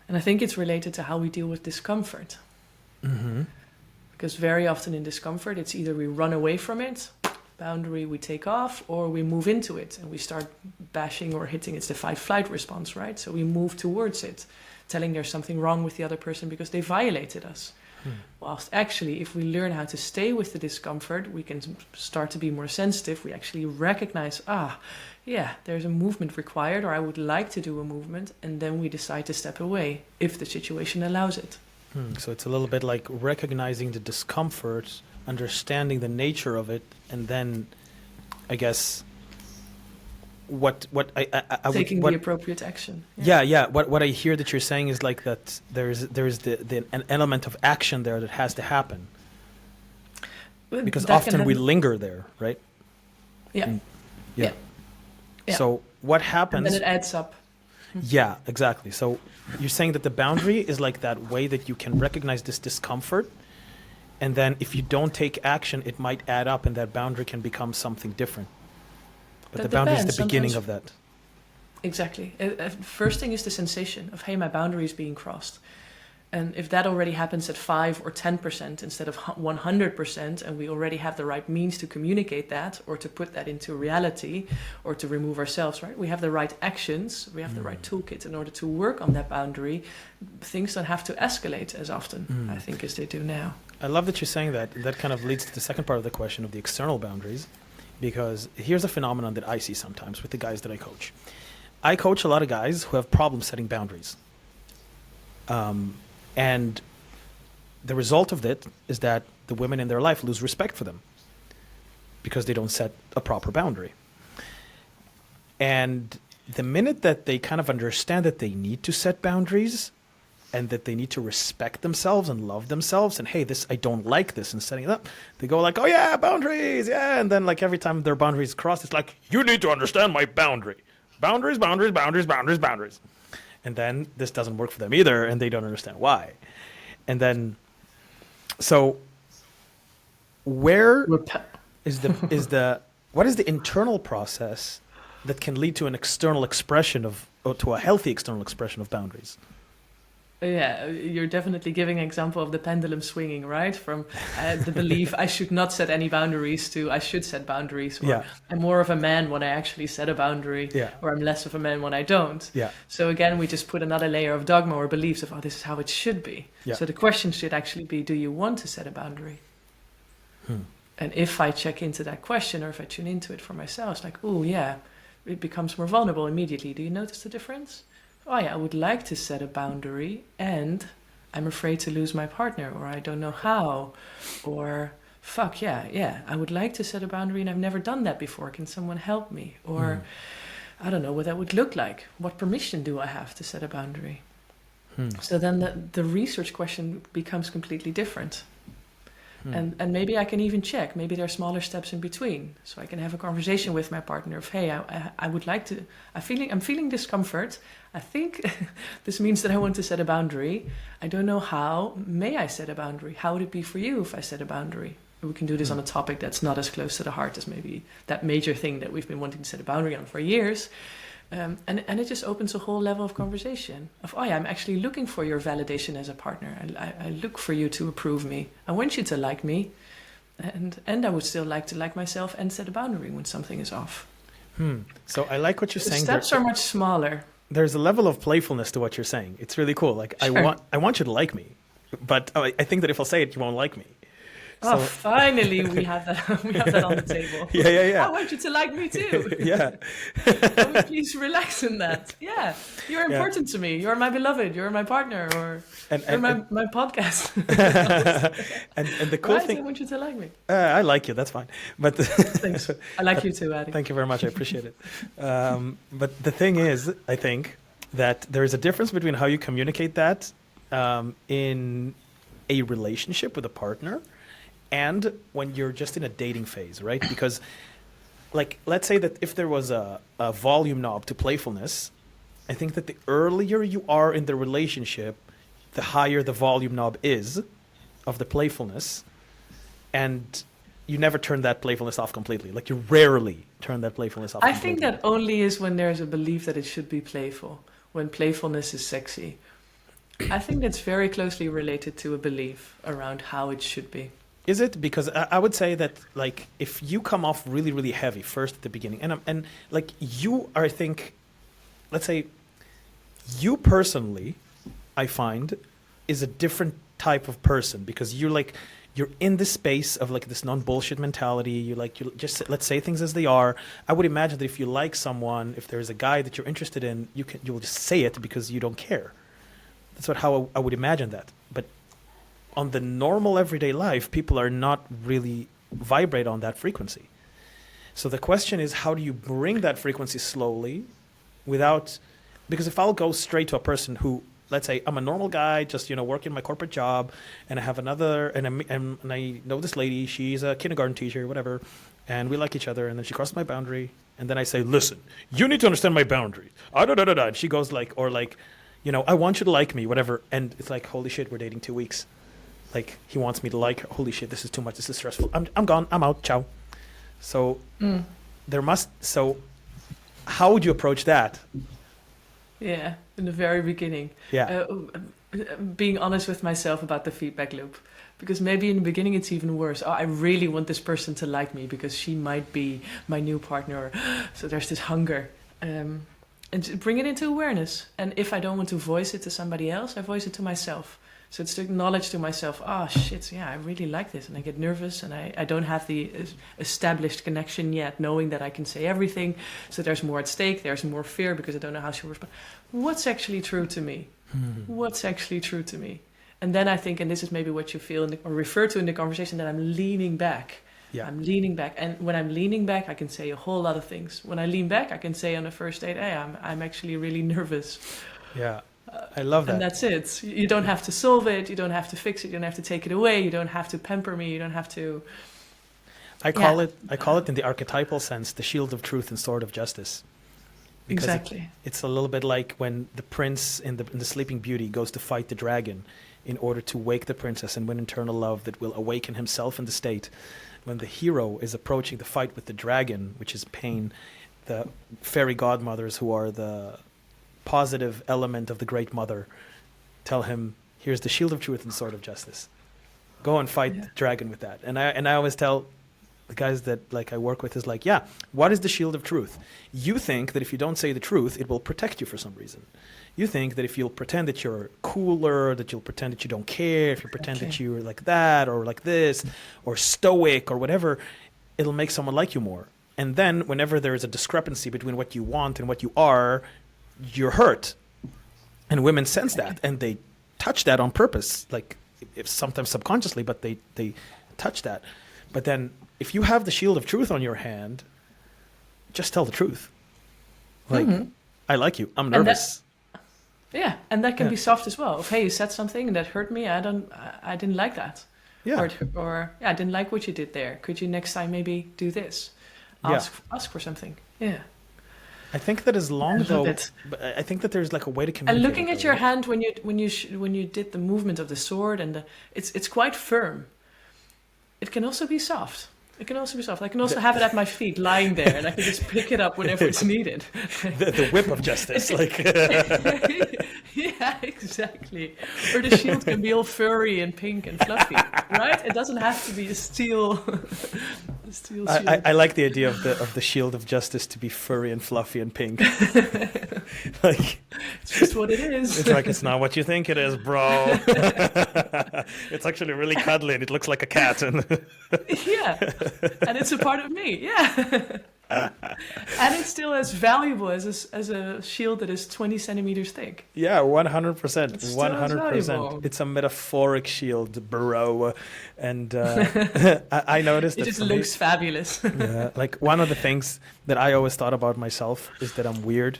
Speaker 2: And I think it's related to how we deal with discomfort. Mm-hmm. Because very often in discomfort, it's either we run away from it, boundary we take off, or we move into it and we start bashing or hitting. It's the fight-flight response, right? So we move towards it, telling there's something wrong with the other person because they violated us. Whilst actually, if we learn how to stay with the discomfort, we can start to be more sensitive. We actually recognize, there's a movement required, or I would like to do a movement, and then we decide to step away if the situation allows it.
Speaker 1: So it's a little bit like recognizing the discomfort, understanding the nature of it, and then, I guess, what I
Speaker 2: taking
Speaker 1: would,
Speaker 2: the appropriate action.
Speaker 1: Yeah. What I hear that you're saying is like that there's an element of action there that has to happen, because
Speaker 2: that
Speaker 1: often we linger there, right?
Speaker 2: Yeah.
Speaker 1: Yeah. So what happens?
Speaker 2: And then it adds up.
Speaker 1: Yeah, exactly. So you're saying that the boundary is like that way that you can recognize this discomfort, and then if you don't take action, it might add up, and that boundary can become something different. But
Speaker 2: that
Speaker 1: the boundary is
Speaker 2: depends.
Speaker 1: the beginning
Speaker 2: Sometimes,
Speaker 1: of that.
Speaker 2: Exactly. First thing is the sensation of, hey, my boundary is being crossed. And if that already happens at 5 or 10% instead of 100%, and we already have the right means to communicate that, or to put that into reality, or to remove ourselves, right? We have the right actions, we have the right toolkit in order to work on that boundary. Things don't have to escalate as often, I think, as they do now.
Speaker 1: I love that you're saying that. That kind of leads to the second part of the question of the external boundaries, because here's a phenomenon that I see sometimes with the guys that I coach. I coach a lot of guys who have problems setting boundaries. And the result of it is that the women in their life lose respect for them because they don't set a proper boundary. And the minute that they kind of understand that they need to set boundaries and that they need to respect themselves and love themselves, and hey, I don't like this, and setting it up, they go like, oh yeah, boundaries, yeah. And then like every time their boundaries cross, it's like, you need to understand my boundary. Boundaries, boundaries, boundaries, boundaries, boundaries. And then this doesn't work for them either, and they don't understand why. And then, so where what is the internal process that can lead to an external expression to a healthy external expression of boundaries?
Speaker 2: Yeah, you're definitely giving an example of the pendulum swinging, right? From the belief I should not set any boundaries to I should set boundaries. Or I'm more of a man when I actually set a boundary, or I'm less of a man when I don't.
Speaker 1: Yeah.
Speaker 2: So again, we just put another layer of dogma or beliefs of, this is how it should be. Yeah. So the question should actually be, do you want to set a boundary? And if I check into that question, or if I tune into it for myself, it's like, oh yeah, it becomes more vulnerable immediately. Do you notice the difference? Oh yeah, I would like to set a boundary and I'm afraid to lose my partner, or I don't know how, or I would like to set a boundary and I've never done that before. Can someone help me? Or I don't know what that would look like. What permission do I have to set a boundary? So then the research question becomes completely different. And maybe I can even check. Maybe there are smaller steps in between. So I can have a conversation with my partner of, hey, I would like to, I'm feeling discomfort. I think this means that I want to set a boundary. I don't know how. May I set a boundary? How would it be for you if I set a boundary? We can do this on a topic that's not as close to the heart as maybe that major thing that we've been wanting to set a boundary on for years. And it just opens a whole level of conversation of, I'm actually looking for your validation as a partner. I look for you to approve me. I want you to like me. And I would still like to like myself and set a boundary when something is off.
Speaker 1: So I like what you're saying.
Speaker 2: The steps are much smaller.
Speaker 1: There's a level of playfulness to what you're saying. It's really cool. Like, sure. I want you to like me. but I think that if I'll say it, you won't like me.
Speaker 2: Oh, finally we have that. We have that on the table.
Speaker 1: Yeah.
Speaker 2: I want you to like me too.
Speaker 1: Yeah.
Speaker 2: Can we please relax in that? Yeah, you're important to me. You're my beloved. You're my partner, or you're my podcast.
Speaker 1: and the cool thing,
Speaker 2: I want you to like me.
Speaker 1: I like you. That's fine. But
Speaker 2: thanks. I like you too, Adi.
Speaker 1: Thank you very much. I appreciate it. But the thing is, I think that there is a difference between how you communicate that in a relationship with a partner and when you're just in a dating phase, right? Because, like, let's say that if there was a volume knob to playfulness, I think that the earlier you are in the relationship, the higher the volume knob is of the playfulness, and you never turn that playfulness off completely. Like, you rarely turn that playfulness off completely.
Speaker 2: I think that only is when there's a belief that it should be playful, when playfulness is sexy. I think that's very closely related to a belief around how it should be.
Speaker 1: Is it? Because I would say that, like, if you come off really, really heavy first at the beginning, and like, you are, I think, let's say, you personally, I find, is a different type of person, because you're in this space of, like, this non-bullshit mentality. You just, let's say things as they are. I would imagine that if you like someone, if there's a guy that you're interested in, you will just say it because you don't care. That's how I would imagine that. But on the normal everyday life, people are not really vibrate on that frequency. So the question is, how do you bring that frequency slowly without, because if I'll go straight to a person who, let's say I'm a normal guy, just, working my corporate job, and I have another, and I know this lady, she's a kindergarten teacher, whatever, and we like each other, and then she crosses my boundary, and then I say, listen, you need to understand my boundaries. And she goes like, I want you to like me, whatever. And it's like, holy shit, we're dating 2 weeks. Like, he wants me to like her. Holy shit, this is too much. This is stressful. I'm gone. I'm out. Ciao. So so how would you approach that?
Speaker 2: Yeah, in the very beginning.
Speaker 1: Yeah.
Speaker 2: Being honest with myself about the feedback loop. Because maybe in the beginning it's even worse. Oh, I really want this person to like me because she might be my new partner. So there's this hunger. And bring it into awareness. And if I don't want to voice it to somebody else, I voice it to myself. So it's to acknowledge to myself, shit, yeah, I really like this. And I get nervous and I don't have the established connection yet, knowing that I can say everything. So there's more at stake. There's more fear because I don't know how she'll respond. What's actually true to me? What's actually true to me? And then I think, and this is maybe what you feel or refer to in the conversation, that I'm leaning back. Yeah. I'm leaning back. And when I'm leaning back, I can say a whole lot of things. When I lean back, I can say on a first date, hey, I'm actually really nervous.
Speaker 1: Yeah. I love that.
Speaker 2: And that's it. You don't have to solve it. You don't have to fix it. You don't have to take it away. You don't have to pamper me. You don't have to.
Speaker 1: I call it in the archetypal sense, the shield of truth and sword of justice. Because
Speaker 2: exactly.
Speaker 1: It's a little bit like when the prince in the Sleeping Beauty goes to fight the dragon in order to wake the princess and win eternal love that will awaken himself in the state. When the hero is approaching the fight with the dragon, which is pain, the fairy godmothers, who are the positive element of the great mother, tell him, here's the shield of truth and sword of justice. Go and fight the dragon with that. And I always tell the guys that I work with is what is the shield of truth? You think that if you don't say the truth, it will protect you for some reason. You think that if you'll pretend that you're cooler, that you'll pretend that you don't care, if you pretend that you're like that or like this or stoic or whatever, it'll make someone like you more. And then whenever there is a discrepancy between what you want and what you are, you're hurt. And women sense that and they touch that on purpose, if sometimes subconsciously, but they touch that. But then if you have the shield of truth on your hand, just tell the truth. I like you. I'm nervous.
Speaker 2: And that can be soft as well. If, hey, you said something that hurt me, I didn't like that. Yeah. Or I didn't like what you did there. Could you next time maybe do this? Ask for something. Yeah.
Speaker 1: I think that as long though, I think that there's a way to communicate.
Speaker 2: And looking at your hand when you did the movement of the sword, and it's quite firm. It can also be soft. I can also have it at my feet, lying there, and I can just pick it up whenever it's needed.
Speaker 1: The whip of justice,
Speaker 2: Yeah, exactly. Or the shield can be all furry and pink and fluffy, right? It doesn't have to be a steel, a steel shield.
Speaker 1: I like the idea of the shield of justice to be furry and fluffy and pink. Like,
Speaker 2: it's just what it is.
Speaker 1: It's like, it's not what you think it is, bro. It's actually really cuddly and it looks like a cat. And
Speaker 2: yeah, and it's a part of me. Yeah. And it's still as valuable as a shield that is 20 centimeters thick.
Speaker 1: Yeah, 100%.
Speaker 2: It's still as
Speaker 1: 100%.
Speaker 2: valuable.
Speaker 1: It's a metaphoric shield, bro. And I noticed
Speaker 2: It
Speaker 1: that
Speaker 2: just
Speaker 1: for me-
Speaker 2: looks fabulous.
Speaker 1: yeah, like one of the things that I always thought about myself is that I'm weird.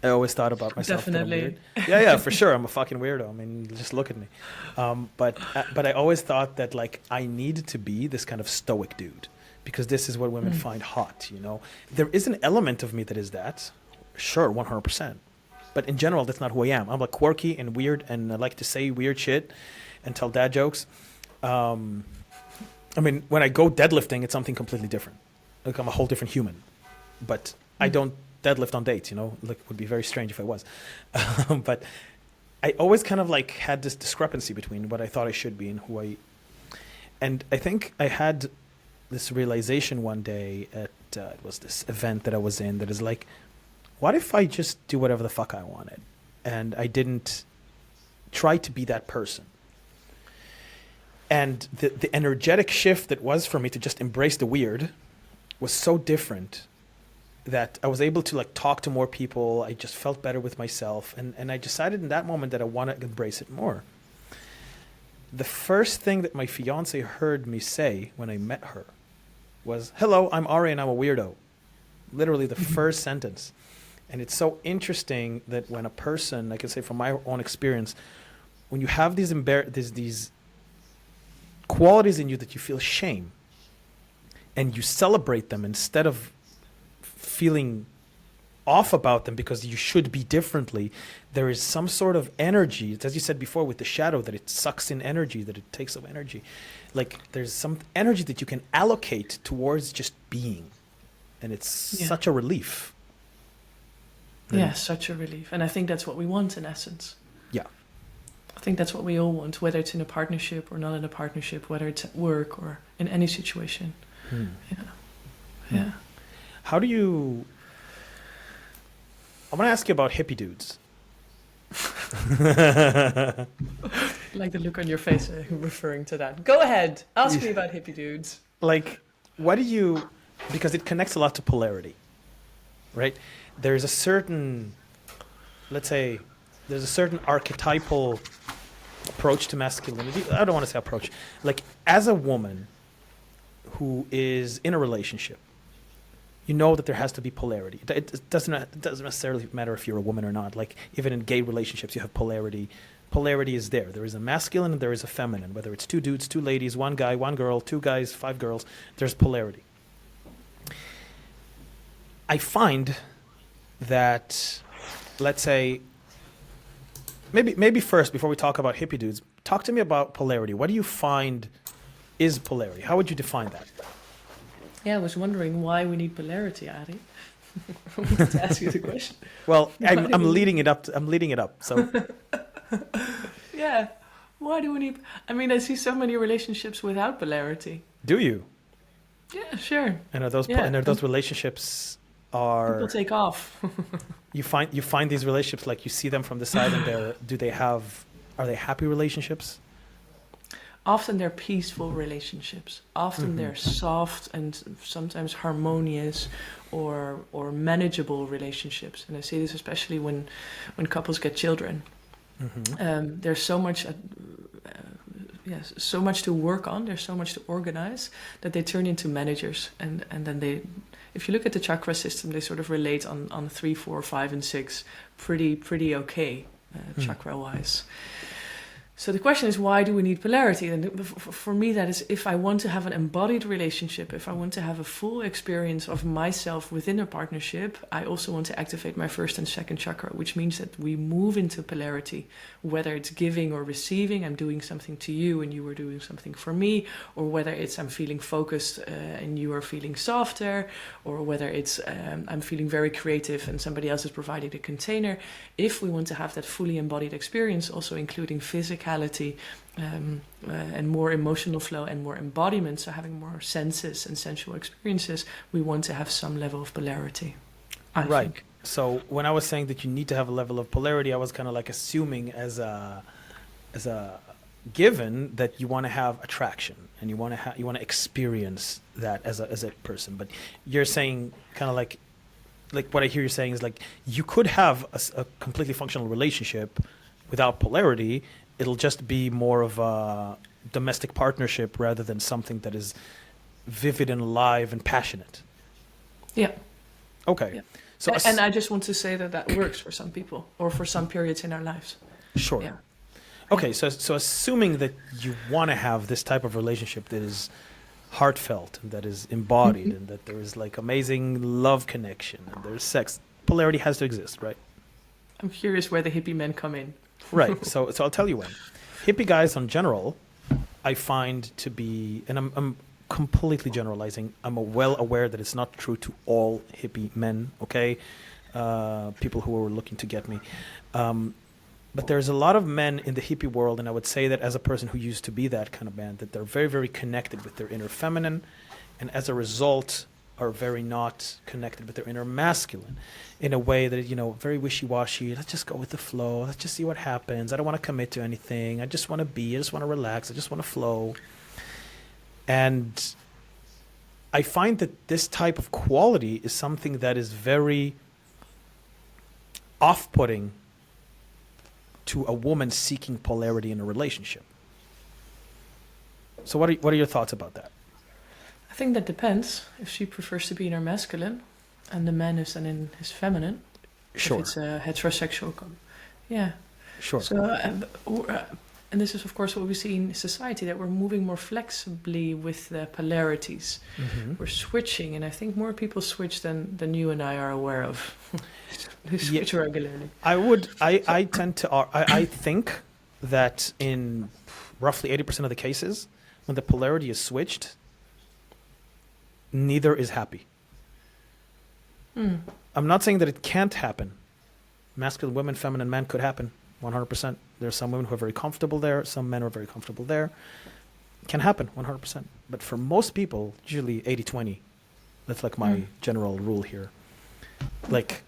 Speaker 1: I always thought about myself that I'm
Speaker 2: Definitely.
Speaker 1: weird. Yeah, for sure. I'm a fucking weirdo. I mean, just look at me. But I always thought that like I needed to be this kind of stoic dude because this is what women find hot, you know? There is an element of me that is that. Sure, 100%. But in general, that's not who I am. I'm like quirky and weird and I like to say weird shit and tell dad jokes. I mean, when I go deadlifting, it's something completely different. Like I'm a whole different human. But I don't deadlift on dates, you know? Like, would be very strange if I was. But I always kind of like had this discrepancy between what I thought I should be and who I... And I think I had this realization one day at, it was this event that I was in that is like, what if I just do whatever the fuck I wanted? And I didn't try to be that person. And the energetic shift that was for me to just embrace the weird was so different that I was able to like talk to more people. I just felt better with myself. And I decided in that moment that I want to embrace it more. The first thing that my fiance heard me say when I met her was, "Hello, I'm Ari and I'm a weirdo." Literally the first sentence. And it's so interesting that when a person, I can say from my own experience, when you have these these qualities in you that you feel shame and you celebrate them instead of feeling off about them because you should be differently, there is some sort of energy, as you said before with the shadow, that it sucks in energy, that it takes up energy. Like there's some energy that you can allocate towards just being. And it's such a relief.
Speaker 2: Yeah, such a relief. And I think that's what we want in essence.
Speaker 1: Yeah.
Speaker 2: I think that's what we all want, whether it's in a partnership or not in a partnership, whether it's at work or in any situation. Yeah.
Speaker 1: How do you... I want to ask you about hippie dudes.
Speaker 2: Like the look on your face referring to that. Go ahead. Ask me about hippie dudes.
Speaker 1: Like, what do you... Because it connects a lot to polarity, right? There's a certain, let's say, there's a certain archetypal approach to masculinity. I don't want to say approach. Like, as a woman who is in a relationship, you know that there has to be polarity. It doesn't necessarily matter if you're a woman or not. Like, even in gay relationships, you have polarity. Polarity is there. There is a masculine and there is a feminine. Whether it's two dudes, two ladies, one guy, one girl, two guys, five girls, there's polarity. I find that, let's say, maybe first, before we talk about hippie dudes, talk to me about polarity. What do you find is polarity? How would you define that?
Speaker 2: Yeah, I was wondering why we need polarity, Ari. I wanted to ask you the question.
Speaker 1: Well, I'm leading it up. I'm leading it up. So,
Speaker 2: yeah, why do we need... I mean, I see so many relationships without polarity.
Speaker 1: do you?
Speaker 2: Yeah, sure.
Speaker 1: And are those relationships are...
Speaker 2: People take off.
Speaker 1: You find these relationships, like you see them from the side, and are they happy relationships?
Speaker 2: Often they're peaceful relationships. Often they're soft and sometimes harmonious or manageable relationships. And I see this especially when couples get children. There's so much so much to work on. There's so much to organize that they turn into managers. And then they, if you look at the chakra system, they sort of relate on 3, 4, 5, and 6 pretty okay chakra wise. So the question is, why do we need polarity? And for me, that is, if I want to have an embodied relationship, if I want to have a full experience of myself within a partnership, I also want to activate my first and second chakra, which means that we move into polarity, whether it's giving or receiving. I'm doing something to you and you are doing something for me, or whether it's I'm feeling focused and you are feeling softer, or whether it's I'm feeling very creative and somebody else is providing the container. If we want to have that fully embodied experience, also including physicality, and more emotional flow and more embodiment, so having more senses and sensual experiences, we want to have some level of polarity, I think.
Speaker 1: So when I was saying that you need to have a level of polarity, I was kind of like assuming as a given that you want to have attraction and you want to experience that as a person. But you're saying kind of like what I hear you saying is like you could have a completely functional relationship without polarity. It'll just be more of a domestic partnership rather than something that is vivid and alive and passionate.
Speaker 2: Yeah.
Speaker 1: Okay.
Speaker 2: Yeah.
Speaker 1: So
Speaker 2: and I just want to say that works for some people or for some periods in our lives.
Speaker 1: Sure.
Speaker 2: Yeah.
Speaker 1: Okay. So assuming that you want to have this type of relationship that is heartfelt and that is embodied and that there is like amazing love connection and there's sex, polarity has to exist, right?
Speaker 2: I'm curious where the hippie men come in.
Speaker 1: Right. So I'll tell you when. Hippie guys in general, I find to be, and I'm completely generalizing. I'm well aware that it's not true to all hippie men, okay? People who are looking to get me. But there's a lot of men in the hippie world, and I would say that as a person who used to be that kind of man, that they're very, very connected with their inner feminine, and as a result are very not connected with their inner masculine in a way that, very wishy-washy. Let's just go with the flow. Let's just see what happens. I don't want to commit to anything. I just want to be. I just want to relax. I just want to flow. And I find that this type of quality is something that is very off-putting to a woman seeking polarity in a relationship. So what are your thoughts about that?
Speaker 2: I think that depends. If she prefers to be in her masculine and the man is then in his feminine.
Speaker 1: Sure.
Speaker 2: If it's a heterosexual. Yeah.
Speaker 1: Sure.
Speaker 2: So, and this is, of course, what we see in society, that we're moving more flexibly with the polarities.
Speaker 1: Mm-hmm.
Speaker 2: We're switching, and I think more people switch than you and I are aware of. Who switch regularly.
Speaker 1: I think that in roughly 80% of the cases, when the polarity is switched, neither is happy. I'm not saying that it can't happen. Masculine women, feminine men could happen 100%. There are some women who are very comfortable there. Some men are very comfortable there. It can happen 100%. But for most people, usually 80-20. That's like my general rule here. Like,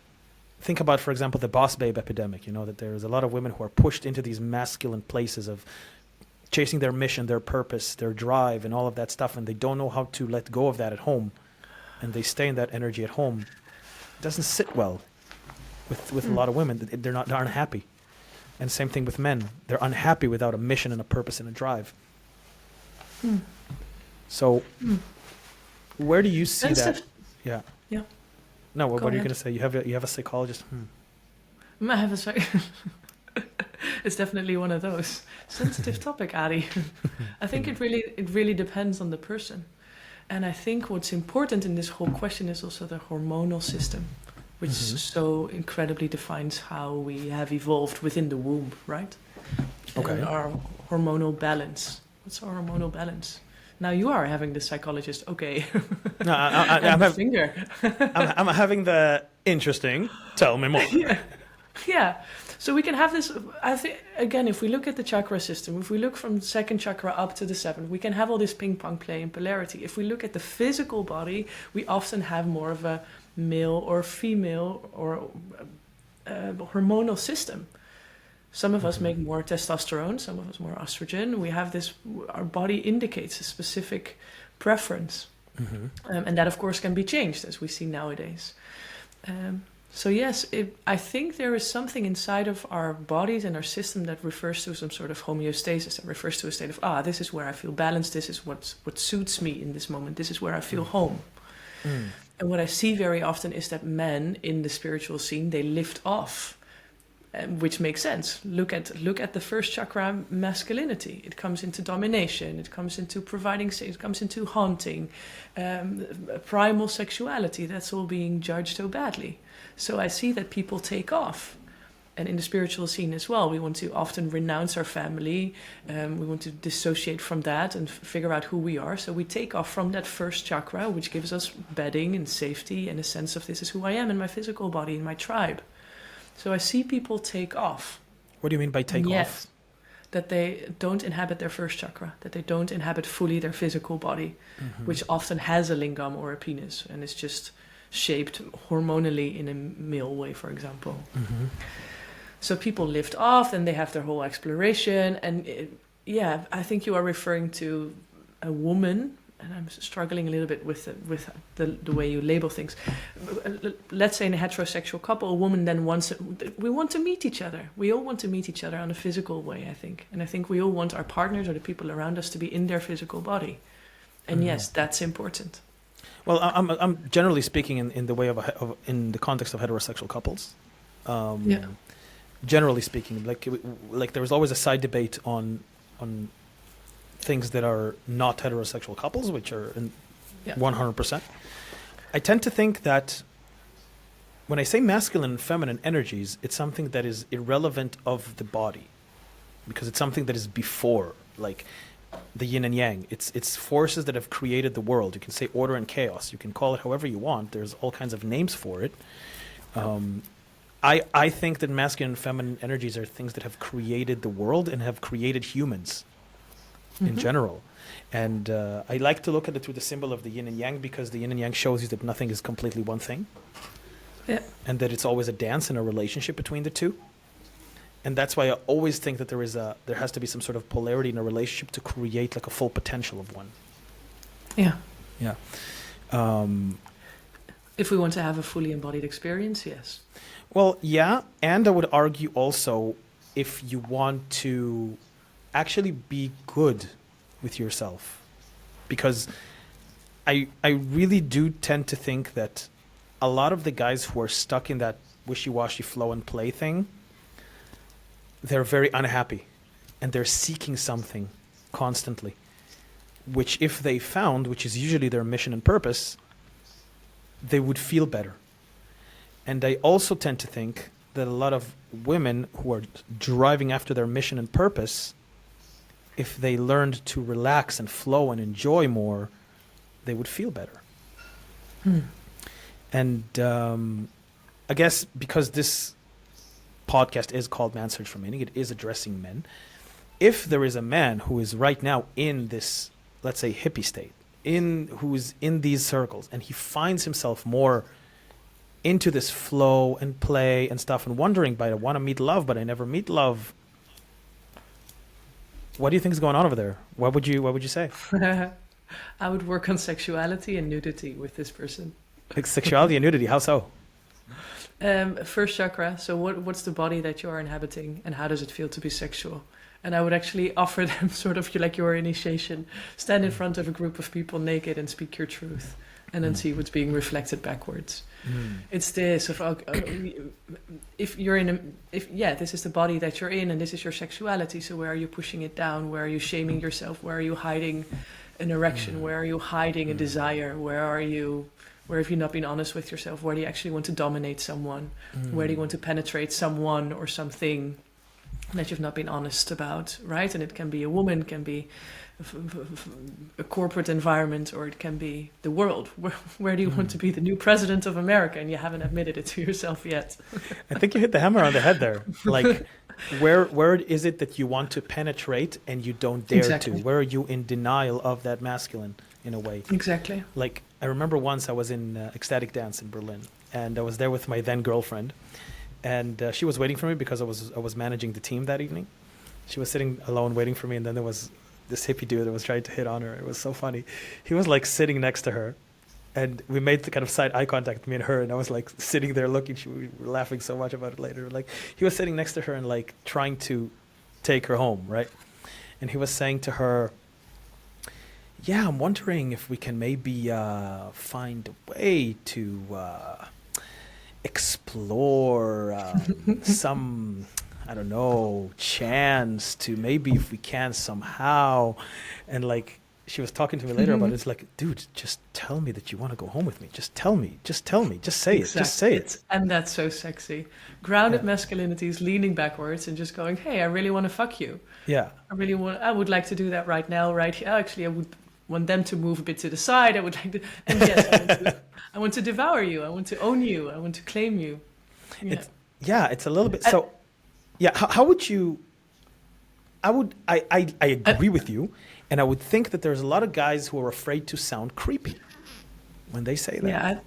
Speaker 1: think about, for example, the boss babe epidemic. That there's a lot of women who are pushed into these masculine places of chasing their mission, their purpose, their drive, and all of that stuff, and they don't know how to let go of that at home, and they stay in that energy at home. It doesn't sit well with a lot of women. They're unhappy. And same thing with men. They're unhappy without a mission and a purpose and a drive. So where do you see that? Yeah.
Speaker 2: Yeah.
Speaker 1: No, what are you
Speaker 2: ahead.
Speaker 1: going to say? You have a psychologist?
Speaker 2: I have it's definitely one of those. Sensitive topic, Adi. I think it really depends on the person. And I think what's important in this whole question is also the hormonal system, which so incredibly defines how we have evolved within the womb, right?
Speaker 1: Okay.
Speaker 2: And our hormonal balance. What's our hormonal balance? Now you are having the psychologist. Okay.
Speaker 1: No, I'm
Speaker 2: finger.
Speaker 1: I'm having the interesting. Tell me more.
Speaker 2: Yeah. So we can have this, I think, again, if we look at the chakra system, if we look from the second chakra up to the seventh, we can have all this ping pong play and polarity. If we look at the physical body, we often have more of a male or female or hormonal system. Some of us make more testosterone, some of us more estrogen. We have this, our body indicates a specific preference. And that, of course, can be changed, as we see nowadays. So yes, I think there is something inside of our bodies and our system that refers to some sort of homeostasis, that refers to a state of, this is where I feel balanced, this is what suits me in this moment, this is where I feel home. And what I see very often is that men in the spiritual scene, they lift off which makes sense. Look at the first chakra, masculinity. It comes into domination. It comes into providing. It comes into haunting, primal sexuality. That's all being judged so badly. So I see that people take off. And in the spiritual scene as well, we want to often renounce our family. We want to dissociate from that and figure out who we are. So we take off from that first chakra, which gives us bedding and safety and a sense of this is who I am in my physical body, in my tribe. So I see people take off.
Speaker 1: What do you mean by take off?
Speaker 2: That they don't inhabit their first chakra, that they don't inhabit fully their physical body, which often has a lingam or a penis and is just shaped hormonally in a male way, for example. So people lift off, and they have their whole exploration. And I think you are referring to a woman, and I'm struggling a little bit with the way you label things. Let's say in a heterosexual couple, a woman then we want to meet each other. We all want to meet each other on a physical way, I think. And I think we all want our partners or the people around us to be in their physical body. And yes, that's important.
Speaker 1: Well, I'm generally speaking in the way of in the context of heterosexual couples. Generally speaking, like there was always a side debate on things that are not heterosexual couples, which are 100%. I tend to think that when I say masculine and feminine energies, it's something that is irrelevant of the body, because it's something that is before, like the yin and yang. It's forces that have created the world. You can say order and chaos. You can call it however you want. There's all kinds of names for it. I think that masculine and feminine energies are things that have created the world and have created humans in general. And I like to look at it through the symbol of the yin and yang, because the yin and yang shows you that nothing is completely one thing. Yeah. And that it's always a dance and a relationship between the two. And that's why I always think that there has to be some sort of polarity in a relationship to create like a full potential of one.
Speaker 2: Yeah.
Speaker 1: Yeah.
Speaker 2: If we want to have a fully embodied experience, yes.
Speaker 1: Well, yeah, and I would argue also, if you want to actually be good with yourself, because I really do tend to think that a lot of the guys who are stuck in that wishy-washy flow and play thing, they're very unhappy, and they're seeking something constantly, which if they found, which is usually their mission and purpose, they would feel better. And I also tend to think that a lot of women who are driving after their mission and purpose, if they learned to relax and flow and enjoy more, they would feel better. And I guess because this podcast is called Man Search for Meaning, it is addressing men. If there is a man who is right now in this, let's say, hippie state, who's in these circles, and he finds himself more into this flow and play and stuff, and wondering, but I want to meet love, but I never meet love. What do you think is going on over there? What would you say?
Speaker 2: I would work on sexuality and nudity with this person.
Speaker 1: Like sexuality and nudity, how so?
Speaker 2: First chakra. So what's the body that you are inhabiting, and how does it feel to be sexual? And I would actually offer them sort of like your initiation. Stand in front of a group of people naked and speak your truth, and then see what's being reflected backwards. It's this of if you're this is the body that you're in, and this is your sexuality. So where are you pushing it down? Where are you shaming yourself? Where are you hiding an erection? Where are you hiding a desire? Where have you not been honest with yourself? Where do you actually want to dominate someone? Where do you want to penetrate someone or something that you've not been honest about, right? And it can be a woman, can be a corporate environment, or it can be the world. Where do you want to be the new president of America, and you haven't admitted it to yourself yet?
Speaker 1: I think you hit the hammer on the head there. Like, where is it that you want to penetrate and you don't dare to? Where are you in denial of that masculine, in a way?
Speaker 2: Exactly.
Speaker 1: Like, I remember once I was in ecstatic dance in Berlin, and I was there with my then girlfriend, and she was waiting for me because I was managing the team that evening. She was sitting alone waiting for me, and then there was this hippie dude that was trying to hit on her. It was so funny. He was like sitting next to her, and we made the kind of side eye contact, me and her, and I was like sitting there looking. We were laughing so much about it later. Like, he was sitting next to her and like trying to take her home, right? And he was saying to her, yeah, I'm wondering if we can maybe find a way to explore some, I don't know, chance to maybe if we can somehow. And like, she was talking to me later about it. It's like, dude, just tell me that you want to go home with me. Just tell me. Just tell me. Just say it. Just say it.
Speaker 2: And that's so sexy. Grounded masculinity is leaning backwards and just going, hey, I really want to fuck you.
Speaker 1: Yeah.
Speaker 2: I would like to do that right now, right here. Actually, I would want them to move a bit to the side. I would like to, and yes, I want to devour you. I want to own you. I want to claim you. Yeah.
Speaker 1: It's a little bit. So, yeah. How would you, I agree with you. And I would think that there's a lot of guys who are afraid to sound creepy when they say that.
Speaker 2: Yeah,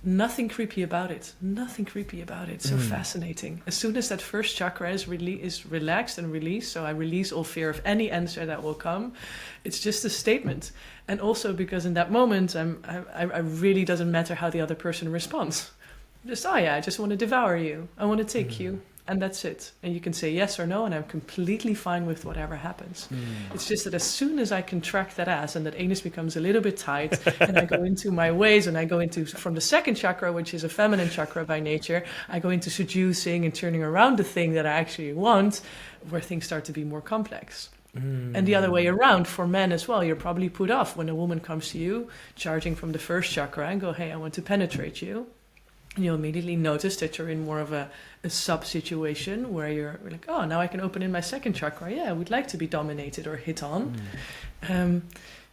Speaker 2: nothing creepy about it. Nothing creepy about it. So fascinating. As soon as that first chakra is relaxed and released, so I release all fear of any answer that will come, it's just a statement. And also because in that moment, I really doesn't matter how the other person responds. Just, I just want to devour you. I want to take you. And that's it. And you can say yes or no, and I'm completely fine with whatever happens. It's just that as soon as I contract that ass and that anus becomes a little bit tight, and I go into my ways, and I go into, from the second chakra, which is a feminine chakra by nature, I go into seducing and turning around the thing that I actually want, where things start to be more complex. And the other way around, for men as well, you're probably put off when a woman comes to you, charging from the first chakra, and go, hey, I want to penetrate you. And you'll immediately notice that you're in more of a sub situation where you're like, oh, now I can open in my second chakra. Yeah, I would like to be dominated or hit on.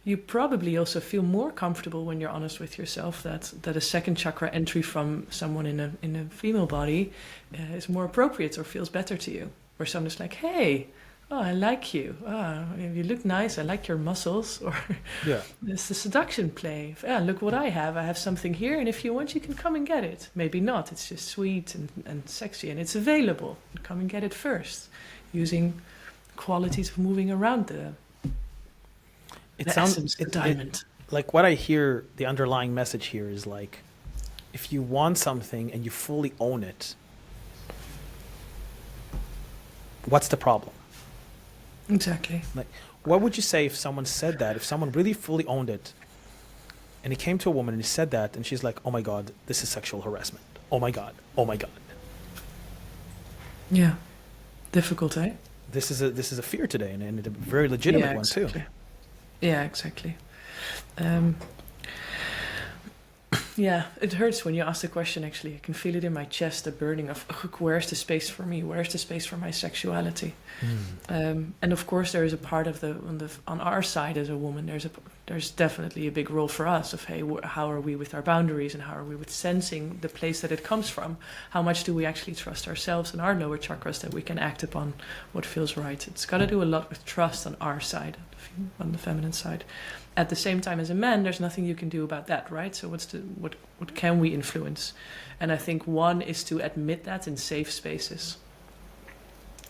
Speaker 2: You probably also feel more comfortable when you're honest with yourself that a second chakra entry from someone in a female body is more appropriate or feels better to you. Where someone's like, hey, oh, I like you. Oh, you look nice. I like your muscles. Or it's the seduction play. Look what I have. I have something here, and if you want, you can come and get it. Maybe not. It's just sweet and sexy, and it's available. Come and get it first, using qualities of moving around the essence, the diamond.
Speaker 1: Like what I hear, the underlying message here is like, if you want something and you fully own it, what's the problem?
Speaker 2: Exactly.
Speaker 1: Like, what would you say if someone said that? If someone really fully owned it, and he came to a woman and he said that, and she's like, "Oh my God, this is sexual harassment. Oh my God, oh my God."
Speaker 2: Yeah, difficult, eh?
Speaker 1: This is a fear today, and a very legitimate one too.
Speaker 2: Yeah, exactly. Yeah, it hurts when you ask the question, actually. I can feel it in my chest, the burning of, where's the space for me? Where's the space for my sexuality? And of course, there is a part of on our side as a woman, there's definitely a big role for us of, hey, how are we with our boundaries, and how are we with sensing the place that it comes from? How much do we actually trust ourselves and our lower chakras that we can act upon what feels right? It's got to do a lot with trust on our side, on the feminine side. At the same time, as a man, there's nothing you can do about that, right? So what can we influence? And I think one is to admit that in safe spaces.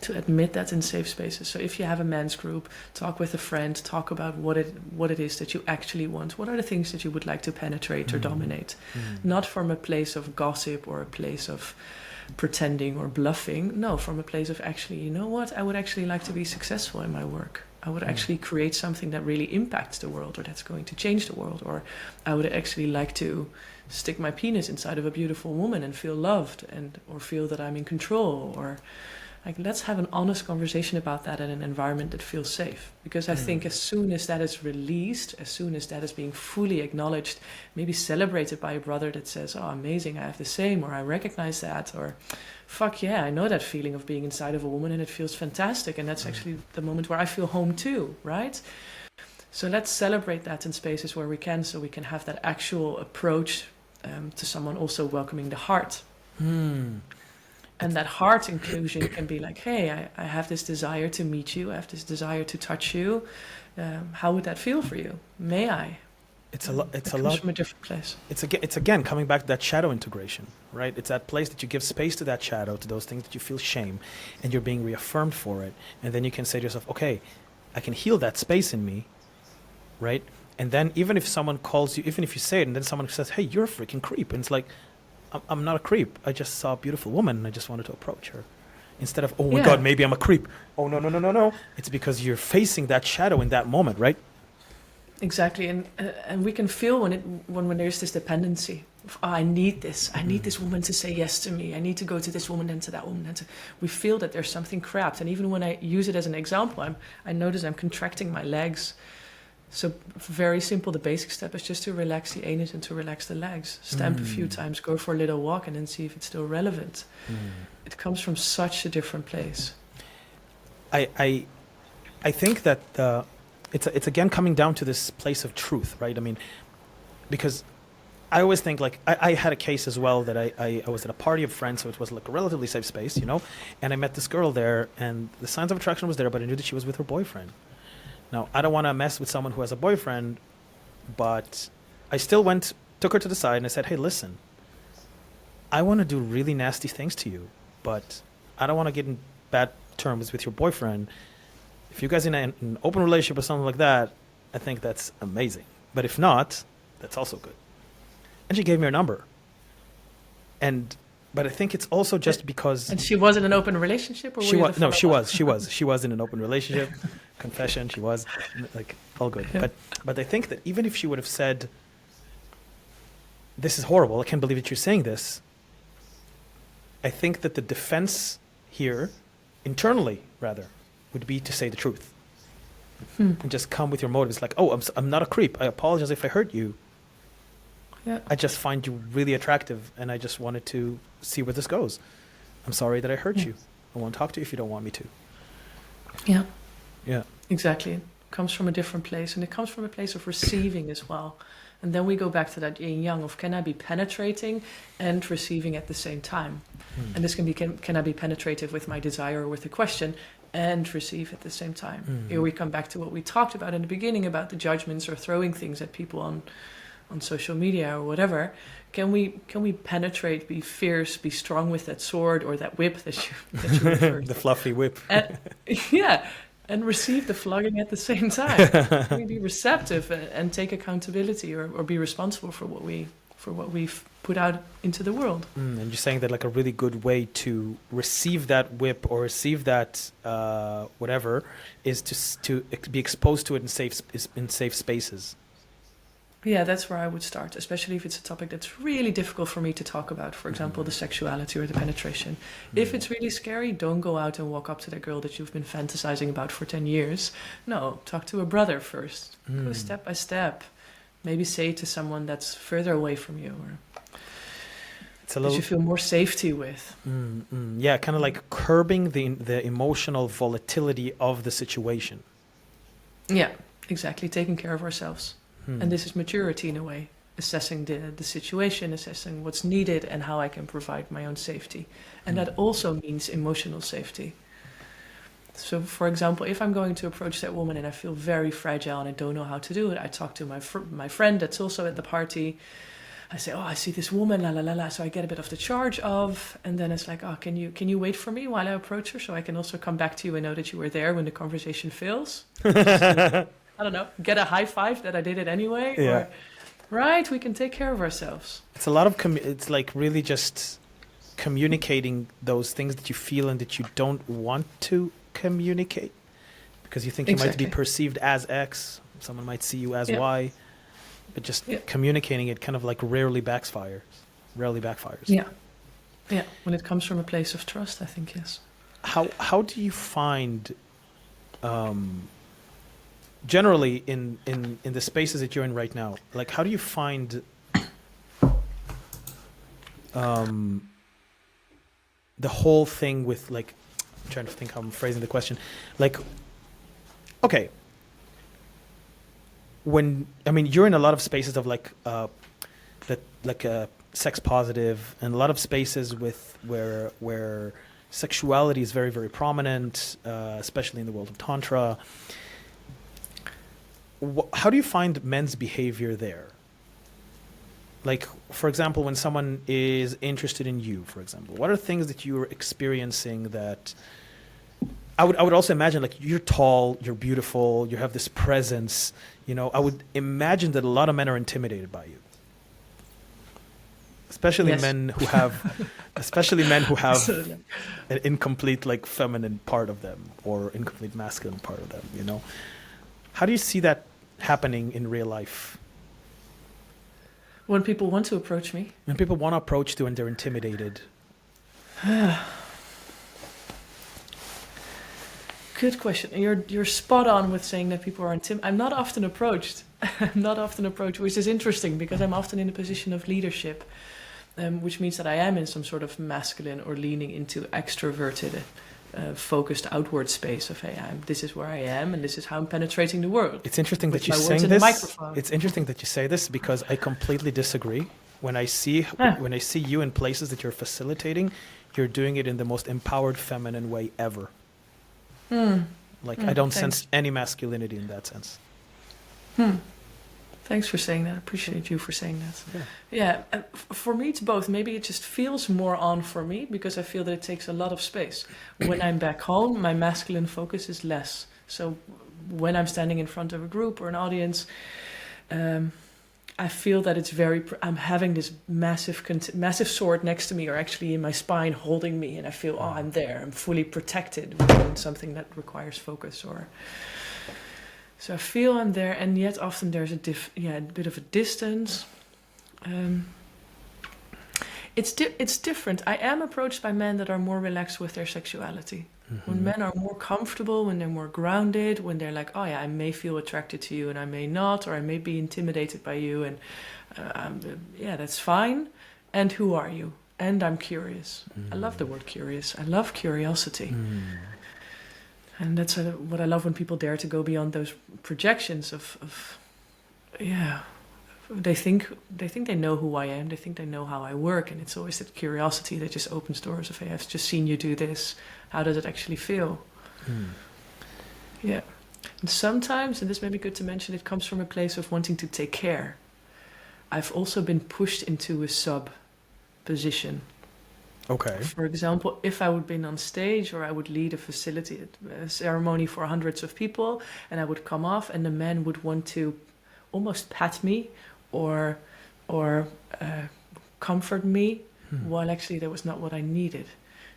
Speaker 2: So if you have a men's group, talk with a friend, talk about what it is that you actually want. What are the things that you would like to penetrate or dominate? Not from a place of gossip or a place of pretending or bluffing. No, from a place of actually, you know what? I would actually like to be successful in my work. I would actually create something that really impacts the world, or that's going to change the world. Or I would actually like to stick my penis inside of a beautiful woman and feel loved, or feel that I'm in control. Or like, let's have an honest conversation about that in an environment that feels safe. Because I think as soon as that is released, as soon as that is being fully acknowledged, maybe celebrated by a brother that says, oh, amazing, I have the same, or I recognize that, or fuck yeah, I know that feeling of being inside of a woman and it feels fantastic. And that's actually the moment where I feel home too, right? So let's celebrate that in spaces where we can, so we can have that actual approach to someone also welcoming the heart. And that heart inclusion can be like, hey, I have this desire to meet you. I have this desire to touch you. How would that feel for you? May I?
Speaker 1: It's a lot
Speaker 2: from a different place.
Speaker 1: It's again coming back to that shadow integration, right? It's that place that you give space to that shadow, to those things that you feel shame, and you're being reaffirmed for it. And then you can say to yourself, okay, I can heal that space in me, right? And then even if someone calls you, even if you say it, and then someone says, hey, you're a freaking creep. And it's like, I'm not a creep. I just saw a beautiful woman and I just wanted to approach her. Instead of, oh my God, maybe I'm a creep. Oh, no. It's because you're facing that shadow in that moment, right?
Speaker 2: exactly. And we can feel when there's this dependency. I need this. I need this woman to say yes to me. I need to go to this woman and to that woman. We feel that there's something cramped. And even when I use it as an example, I notice I'm contracting my legs. So very simple. The basic step is just to relax the anus and to relax the legs. Stamp a few times, go for a little walk, and then see if it's still relevant. It comes from such a different place.
Speaker 1: I think that it's again coming down to this place of truth, right? I mean, because I always think like I had a case as well that I was at a party of friends, so it was like a relatively safe space, you know, and I met this girl there, and the signs of attraction was there, but I knew that she was with her boyfriend. Now, I don't want to mess with someone who has a boyfriend, but I still took her to the side and I said, hey, listen, I want to do really nasty things to you, but I don't want to get in bad terms with your boyfriend. If you guys in an open relationship or something like that, I think that's amazing. But if not, that's also good. And she gave me her number. But I think it's also just because...
Speaker 2: And she was in an open relationship? Or
Speaker 1: she was in an open relationship. Confession, she was, like, all good. Yeah. But I think that even if she would have said, this is horrible, I can't believe that you're saying this, I think that the defense here, internally rather, would be to say the truth. And just come with your motives, like, oh, I'm not a creep. I apologize if I hurt you. Yeah. I just find you really attractive, and I just wanted to see where this goes. I'm sorry that I hurt you. I won't talk to you if you don't want me to.
Speaker 2: Yeah.
Speaker 1: Yeah.
Speaker 2: Exactly. It comes from a different place, and it comes from a place of receiving as well. And then we go back to that yin yang of, can I be penetrating and receiving at the same time? And this can be, can I be penetrative with my desire or with a question and receive at the same time? Here we come back to what we talked about in the beginning about the judgments or throwing things at people on social media or whatever. Can we penetrate, be fierce, be strong with that sword or that whip that you referred to?
Speaker 1: The fluffy whip.
Speaker 2: And receive the flogging at the same time. Can we be receptive and take accountability or be responsible for what we've put out into the world?
Speaker 1: And you're saying that like a really good way to receive that whip or receive that whatever is to be exposed to it in safe spaces.
Speaker 2: Yeah, that's where I would start, especially if it's a topic that's really difficult for me to talk about. For example, the sexuality or the penetration. If it's really scary, don't go out and walk up to that girl that you've been fantasizing about for 10 years. No, talk to a brother first. Go step by step. Maybe say to someone that's further away from you or that you feel more safety with.
Speaker 1: Yeah, kind of like curbing the emotional volatility of the situation.
Speaker 2: Yeah, exactly. Taking care of ourselves. And this is maturity in a way, assessing the situation, assessing what's needed and how I can provide my own safety. And that also means emotional safety. So, for example, if I'm going to approach that woman and I feel very fragile and I don't know how to do it, I talk to my friend that's also at the party. I say, oh, I see this woman, la la la la. So I get a bit of the charge of, and then it's like, oh, can you wait for me while I approach her so I can also come back to you and know that you were there when the conversation fails? I don't know, get a high five that I did it anyway.
Speaker 1: Yeah.
Speaker 2: Or, right, we can take care of ourselves.
Speaker 1: It's a lot of, it's like really just communicating those things that you feel and that you don't want to communicate because you think you might be perceived as X. Someone might see you as Y, but just communicating it kind of like rarely backfires.
Speaker 2: Yeah. Yeah. When it comes from a place of trust, I think, yes.
Speaker 1: How do you find, generally in the spaces that you're in right now, like how do you find the whole thing with like, I'm trying to think how I'm phrasing the question, like, okay, you're in a lot of spaces of like sex positive and a lot of spaces where sexuality is very, very prominent, especially in the world of Tantra. How do you find men's behavior there? Like, for example, when someone is interested in you, for example, what are things that you're experiencing that I would also imagine, like, you're tall, you're beautiful, you have this presence, you know, I would imagine that a lot of men are intimidated by you. Especially men who have an incomplete, like, feminine part of them or incomplete masculine part of them, you know? How do you see that happening in real life?
Speaker 2: When people want to approach me.
Speaker 1: When people want to approach you and they're intimidated.
Speaker 2: Good question. You're spot on with saying that people are I'm not often approached. I'm not often approached, which is interesting because I'm often in a position of leadership, which means that I am in some sort of masculine or leaning into extroverted, focused outward space of, hey, this is where I am and this is how I'm penetrating the world.
Speaker 1: It's interesting that you say this. It's interesting that you say this because I completely disagree. When I see you in places that you're facilitating, you're doing it in the most empowered feminine way ever. I don't sense any masculinity in that sense.
Speaker 2: Thanks for saying that. I appreciate you for saying that. Yeah, for me it's both. Maybe it just feels more on for me because I feel that it takes a lot of space. When I'm back home, my masculine focus is less. So when I'm standing in front of a group or an audience, I feel that it's I'm having this massive sword next to me, or actually in my spine holding me, and I feel, I'm there. I'm fully protected within something that requires focus. So I feel I'm there, and yet often there's a bit of a distance. It's different. I am approached by men that are more relaxed with their sexuality. Mm-hmm. When men are more comfortable, when they're more grounded, when they're like, oh yeah, I may feel attracted to you and I may not, or I may be intimidated by you, and that's fine. And who are you? And I'm curious. I love the word curious. I love curiosity. And that's what I love, when people dare to go beyond those projections of they think they know who I am. They think they know how I work, and it's always that curiosity that just opens doors of, hey, I've just seen you do this. How does it actually feel? Yeah. And sometimes, and this may be good to mention, it comes from a place of wanting to take care. I've also been pushed into a sub position.
Speaker 1: Okay.
Speaker 2: For example, if I would have been on stage, or I would lead a ceremony for hundreds of people, and I would come off, and the men would want to almost pat me or comfort me, while actually that was not what I needed.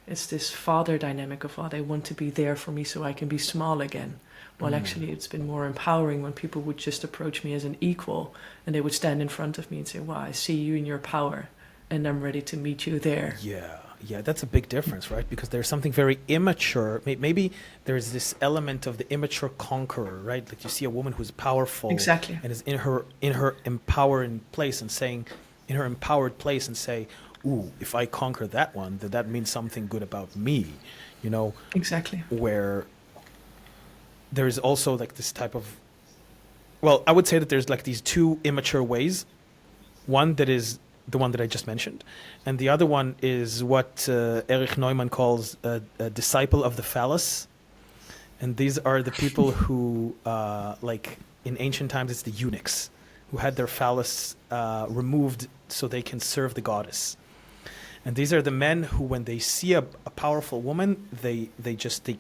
Speaker 2: It's this father dynamic of, they want to be there for me so I can be small again. While actually it's been more empowering when people would just approach me as an equal, and they would stand in front of me and say, wow, I see you in your power, and I'm ready to meet you there.
Speaker 1: Yeah, that's a big difference, right? Because there's something very immature. Maybe there's this element of the immature conqueror, right? Like you see a woman who's powerful,
Speaker 2: exactly,
Speaker 1: and is in her empowering place, and saying, in her empowered place, and say, ooh, if I conquer that one, then that means something good about me, you know?
Speaker 2: Exactly.
Speaker 1: Where there is also like this type of, well, I would say that there's like these two immature ways. One that is the one that I just mentioned, and the other one is what Erich Neumann calls a disciple of the phallus. And these are the people who, like in ancient times, it's the eunuchs who had their phallus removed so they can serve the goddess. And these are the men who, when they see a powerful woman, they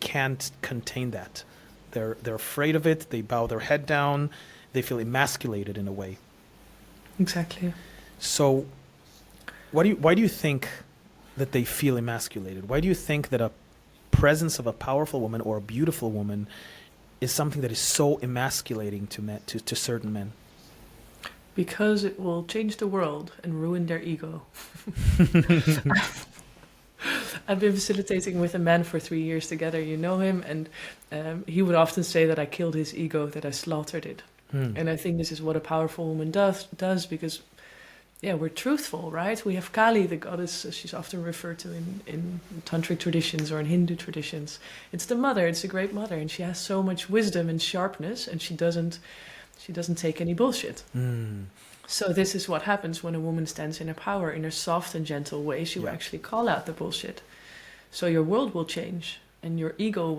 Speaker 1: can't contain that. They're afraid of it. They bow their head down. They feel emasculated in a way.
Speaker 2: Exactly.
Speaker 1: So, why do you think that they feel emasculated? Why do you think that a presence of a powerful woman or a beautiful woman is something that is so emasculating to certain men?
Speaker 2: Because it will change the world and ruin their ego. I've been facilitating with a man for 3 years together. You know him, and he would often say that I killed his ego, that I slaughtered it. And I think this is what a powerful woman does because, we're truthful, right? We have Kali, the goddess, she's often referred to in tantric traditions or in Hindu traditions. It's the mother, it's a great mother, and she has so much wisdom and sharpness, and she doesn't take any bullshit. So this is what happens when a woman stands in her power. In a soft and gentle way, she will actually call out the bullshit. So your world will change, and your ego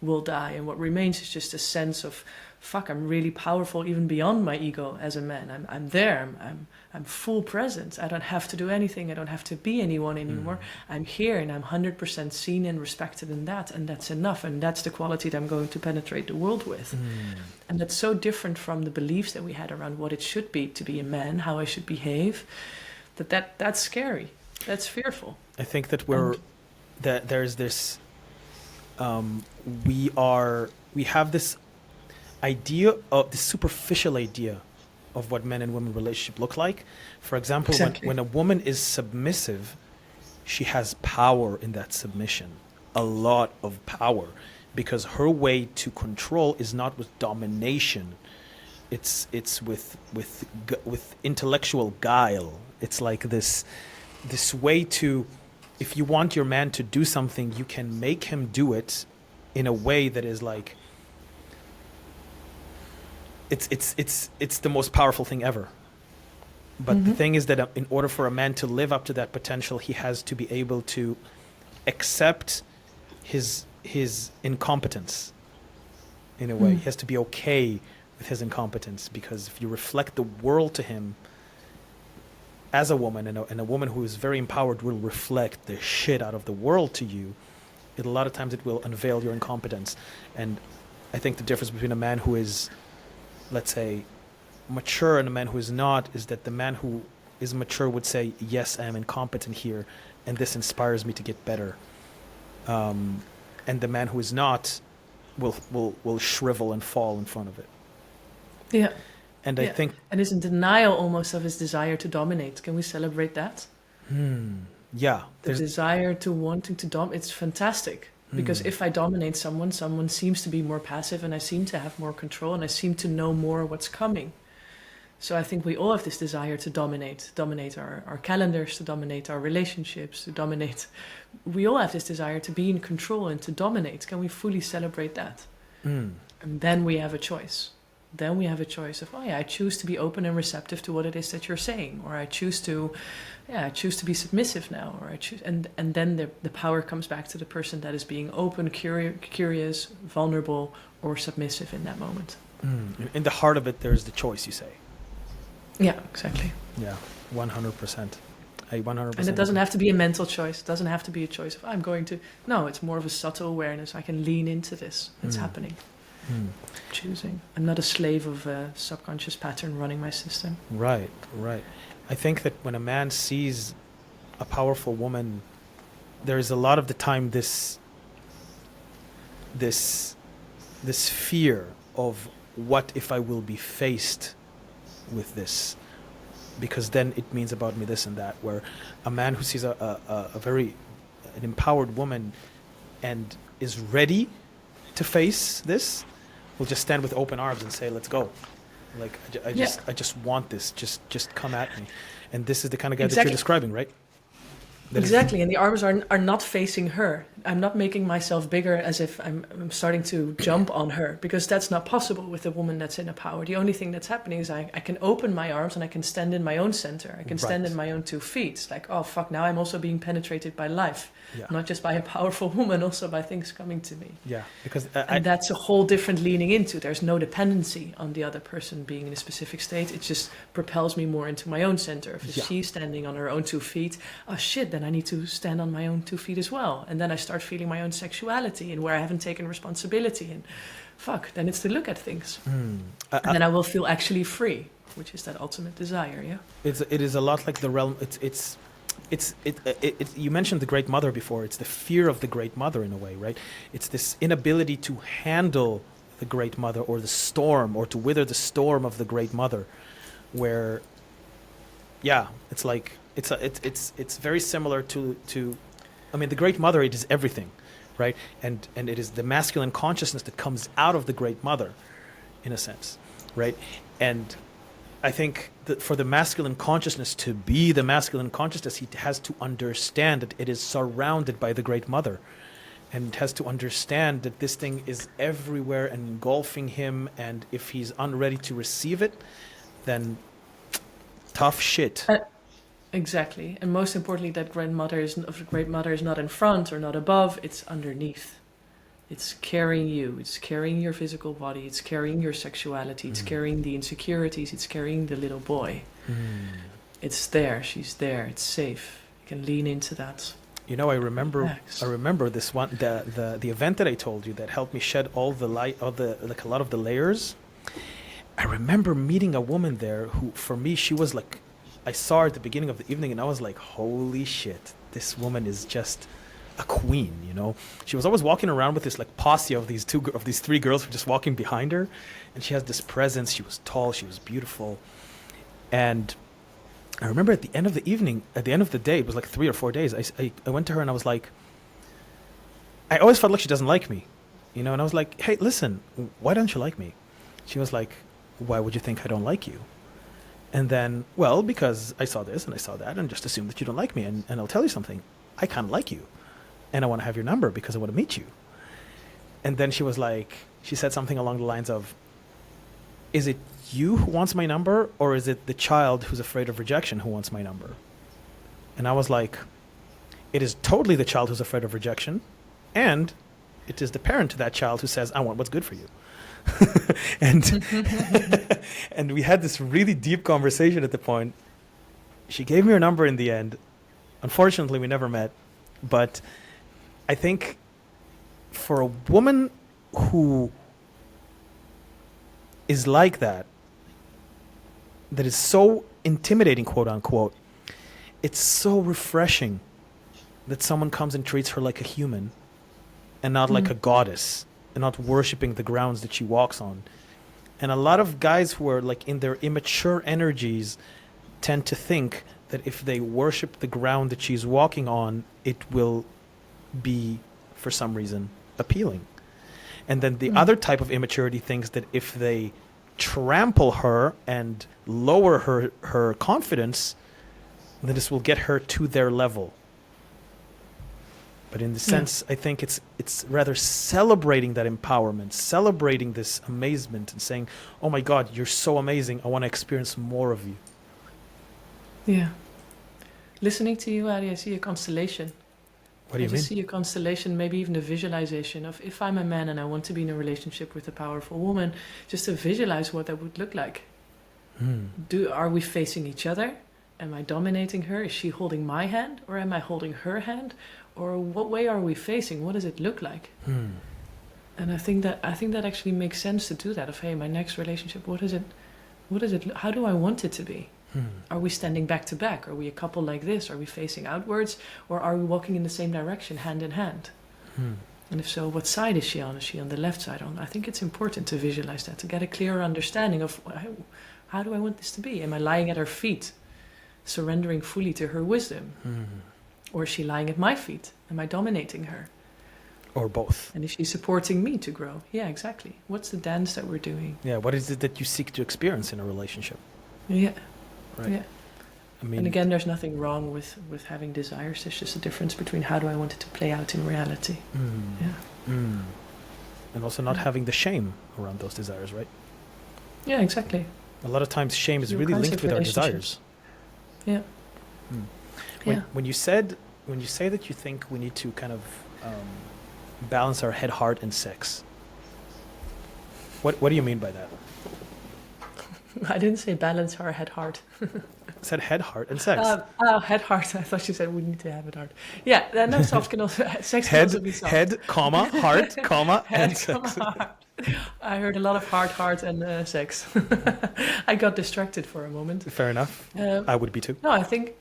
Speaker 2: will die, and what remains is just a sense of, fuck, I'm really powerful even beyond my ego as a man. I'm there. I'm full presence. I don't have to do anything. I don't have to be anyone anymore. I'm here, and I'm 100% seen and respected in that, and that's enough. And that's the quality that I'm going to penetrate the world with. And that's so different from the beliefs that we had around what it should be to be a man, how I should behave. That's scary. That's fearful.
Speaker 1: I think that there's this. We have this idea of the superficial idea of what men and women relationship look like. For example,
Speaker 2: Exactly.
Speaker 1: when a woman is submissive, she has power in that submission, a lot of power, because her way to control is not with domination. It's with intellectual guile. It's like this way to, if you want your man to do something, you can make him do it in a way that is like, it's the most powerful thing ever. But the thing is that in order for a man to live up to that potential, he has to be able to accept his incompetence in a way. He has to be okay with his incompetence, because if you reflect the world to him as a woman, and a woman who is very empowered will reflect the shit out of the world to you, a lot of times it will unveil your incompetence. And I think the difference between a man who is, let's say, mature and a man who is not is that the man who is mature would say, yes, I am incompetent here, and this inspires me to get better. And the man who is not will shrivel and fall in front of it.
Speaker 2: Yeah.
Speaker 1: And I think...
Speaker 2: And is in denial almost of his desire to dominate. Can we celebrate that?
Speaker 1: Yeah.
Speaker 2: The desire to wanting to dominate, it's fantastic. Because if I dominate someone seems to be more passive, and I seem to have more control, and I seem to know more what's coming. So I think we all have this desire to dominate our calendars, to dominate our relationships, to dominate. We all have this desire to be in control and to dominate. Can we fully celebrate that? And then we have a choice. Then we have a choice of, I choose to be open and receptive to what it is that you're saying, or I choose to be submissive now, or I choose, and then the power comes back to the person that is being open, curious, vulnerable, or submissive in that moment.
Speaker 1: In the heart of it, there's the choice, you say.
Speaker 2: Yeah, exactly.
Speaker 1: Yeah, 100%. I 100%.
Speaker 2: And it doesn't have to be a mental choice. It doesn't have to be a choice of, I'm going to. No, it's more of a subtle awareness. I can lean into this. It's happening. Choosing. I'm not a slave of a subconscious pattern running my system.
Speaker 1: Right. I think that when a man sees a powerful woman, there's a lot of the time this fear of, what if I will be faced with this? Because then it means about me this and that. Where a man who sees an empowered woman and is ready to face this will just stand with open arms and say, let's go. Like, I just want this. Just come at me. And this is the kind of guy that you're describing, right?
Speaker 2: Exactly, and the arms are not facing her. I'm not making myself bigger as if I'm starting to jump on her, because that's not possible with a woman that's in a power. The only thing that's happening is I can open my arms and I can stand in my own center. I can stand in my own 2 feet. It's like, oh fuck, now I'm also being penetrated by life. Yeah. Not just by a powerful woman, also by things coming to me.
Speaker 1: Yeah, because
Speaker 2: and that's a whole different leaning into. There's no dependency on the other person being in a specific state. It just propels me more into my own center. If she's standing on her own 2 feet, oh shit, then I need to stand on my own 2 feet as well. And then I start feeling my own sexuality and where I haven't taken responsibility. And fuck, then it's to look at things. And then I will feel actually free, which is that ultimate desire, yeah?
Speaker 1: It is a lot like the realm. You mentioned the Great Mother before. It's the fear of the Great Mother in a way, right? It's this inability to handle the Great Mother or the storm, or to wither the storm of the Great Mother, where, it's like it's very similar to. I mean, the Great Mother, it is everything, right? And it is the masculine consciousness that comes out of the Great Mother, in a sense, right? And I think that for the masculine consciousness to be the masculine consciousness, he has to understand that it is surrounded by the Great Mother. And has to understand that this thing is everywhere and engulfing him. And if he's unready to receive it, then tough shit.
Speaker 2: Exactly. And most importantly, that Great Mother is not in front or not above, it's underneath. It's carrying you. It's carrying your physical body. It's carrying your sexuality. It's carrying the insecurities. It's carrying the little boy. It's there. She's there. It's safe. You can lean into that.
Speaker 1: You know, I remember this one, the event that I told you that helped me shed all the light, a lot of the layers. I remember meeting a woman there who, for me, she was like, I saw her at the beginning of the evening and I was like, holy shit, this woman is just a queen, you know. She was always walking around with this like posse of these three girls who were just walking behind her, and she has this presence. She was tall, she was beautiful, and I remember at the end of the evening, at the end of the day, it was like 3 or 4 days. I went to her and I was like, I always felt like she doesn't like me, you know. And I was like, hey, listen, why don't you like me? She was like, why would you think I don't like you? And then, well, because I saw this and I saw that and just assume that you don't like me. And I'll tell you something, I kind of like you. And I want to have your number because I want to meet you. And then she was like, she said something along the lines of, is it you who wants my number, or is it the child who's afraid of rejection who wants my number? And I was like, it is totally the child who's afraid of rejection, and it is the parent to that child who says, I want what's good for you. and and we had this really deep conversation at the point. She gave me her number in the end. Unfortunately, we never met. But I think for a woman who is like that is so intimidating, quote unquote, it's so refreshing that someone comes and treats her like a human and not like a goddess, and not worshiping the grounds that she walks on. And a lot of guys who are like in their immature energies tend to think that if they worship the ground that she's walking on, it will be, for some reason, appealing. And then the other type of immaturity thinks that if they trample her and lower her confidence, then this will get her to their level. But in the sense, I think it's rather celebrating that empowerment, celebrating this amazement, and saying, oh my God, you're so amazing. I want to experience more of you.
Speaker 2: Yeah. Listening to you, Adi, I see a constellation.
Speaker 1: What do you mean?
Speaker 2: I see a constellation, maybe even a visualization of, if I'm a man and I want to be in a relationship with a powerful woman, just to visualize what that would look like. Are we facing each other? Am I dominating her? Is she holding my hand, or am I holding her hand? Or what way are we facing? What does it look like? And I think that actually makes sense to do that. Of, hey, my next relationship, what is it? How do I want it to be? Are we standing back to back? Are we a couple like this? Are we facing outwards, or are we walking in the same direction, hand in hand? And if so, what side is she on? Is she on the left side? I think it's important to visualize that, to get a clearer understanding of how do I want this to be? Am I lying at her feet, surrendering fully to her wisdom? Or is she lying at my feet? Am I dominating her?
Speaker 1: Or both.
Speaker 2: And is she supporting me to grow? Yeah, exactly. What's the dance that we're doing?
Speaker 1: Yeah, what is it that you seek to experience in a relationship?
Speaker 2: Yeah.
Speaker 1: Right.
Speaker 2: Yeah.
Speaker 1: I mean,
Speaker 2: and again, there's nothing wrong with having desires. There's just a difference between how do I want it to play out in reality. Yeah.
Speaker 1: And also not having the shame around those desires, right?
Speaker 2: Yeah, exactly.
Speaker 1: A lot of times shame is really linked with our desires.
Speaker 2: Yeah.
Speaker 1: When you say that you think we need to kind of balance our head, heart, and sex, what do you mean by that?
Speaker 2: I didn't say balance our head, heart.
Speaker 1: I said head, heart, and sex.
Speaker 2: Head, heart. I thought you said we need to have it hard. Yeah, no, soft can also, sex
Speaker 1: head,
Speaker 2: can also be soft.
Speaker 1: Head, comma, heart, comma,
Speaker 2: head,
Speaker 1: and sex.
Speaker 2: Heart. I heard a lot of heart, and sex. I got distracted for a moment.
Speaker 1: Fair enough. I would be too.
Speaker 2: No, I think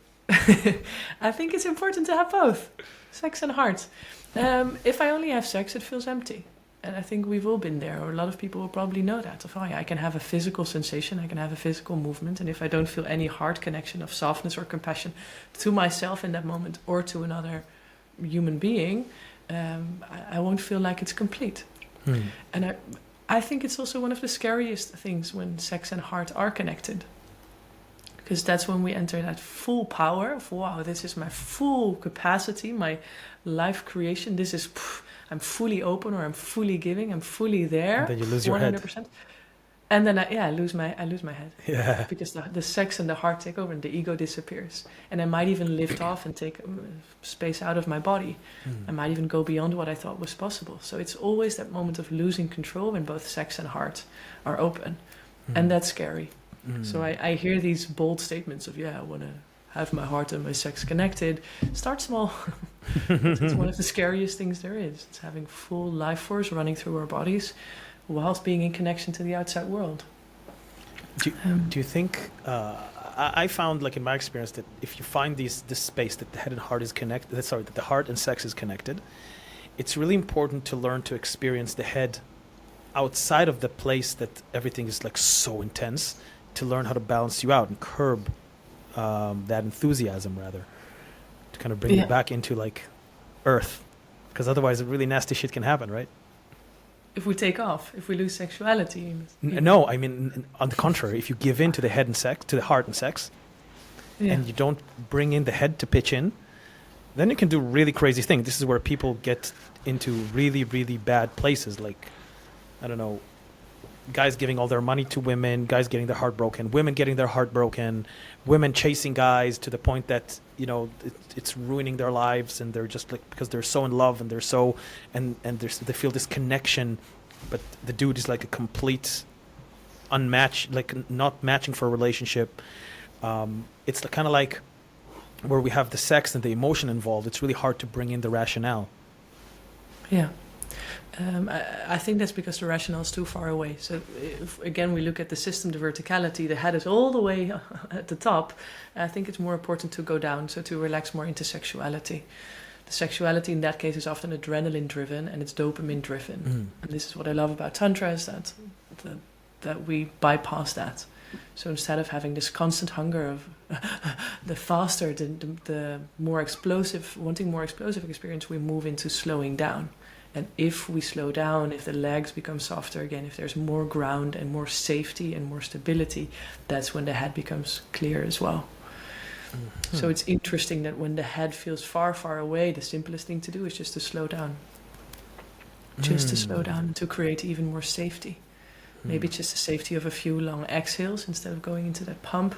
Speaker 2: it's important to have both, sex and heart. If I only have sex, it feels empty. And I think we've all been there, or a lot of people will probably know that. Of, I can have a physical sensation, I can have a physical movement, and if I don't feel any heart connection of softness or compassion to myself in that moment or to another human being, I won't feel like it's complete. And I think it's also one of the scariest things when sex and heart are connected. Because that's when we enter that full power of, wow, this is my full capacity, my life creation. This is, I'm fully open, or I'm fully giving, I'm fully there.
Speaker 1: And then you lose your 100%.
Speaker 2: Head. And then I lose my head.
Speaker 1: Yeah.
Speaker 2: Because the sex and the heart take over and the ego disappears. And I might even lift off and take space out of my body. I might even go beyond what I thought was possible. So it's always that moment of losing control when both sex and heart are open. And that's scary. So I hear these bold statements of, I want to have my heart and my sex connected. Start small. It's one of the scariest things there is. It's having full life force running through our bodies whilst being in connection to the outside world.
Speaker 1: Do you think, I found, like in my experience, that if you find this space that the head and heart is connected, that the heart and sex is connected, it's really important to learn to experience the head outside of the place that everything is like so intense, to learn how to balance you out and curb that enthusiasm, rather, to kind of bring you back into like earth, because otherwise really nasty shit can happen, right?
Speaker 2: If we take off, if we lose sexuality.
Speaker 1: No, I mean, on the contrary, if you give in to the head and sex, to the heart and sex, and you don't bring in the head to pitch in, then you can do really crazy things. This is where people get into really, really bad places. Like, I don't know, guys giving all their money to women, guys getting their heart broken, women getting their heart broken, women chasing guys to the point that, you know, it's ruining their lives, and they're just like, because they're so in love and they're so, and they feel this connection, but the dude is like a complete unmatched, like not matching for a relationship. It's kind of like where we have the sex and the emotion involved, it's really hard to bring in the rationale.
Speaker 2: Yeah. I think that's because the rationale is too far away. So if, again, we look at the system, the verticality, the head is all the way at the top. I think it's more important to go down, so to relax more into sexuality. The sexuality in that case is often adrenaline driven and it's dopamine driven. And this is what I love about Tantra, is that we bypass that. So instead of having this constant hunger of the faster, the more explosive, wanting more explosive experience, we move into slowing down. And if we slow down, if the legs become softer again, if there's more ground and more safety and more stability, that's when the head becomes clear as well. So it's interesting that when the head feels far, far away, the simplest thing to do is just to slow down. Just to slow down and to create even more safety. Maybe just the safety of a few long exhales instead of going into that pump.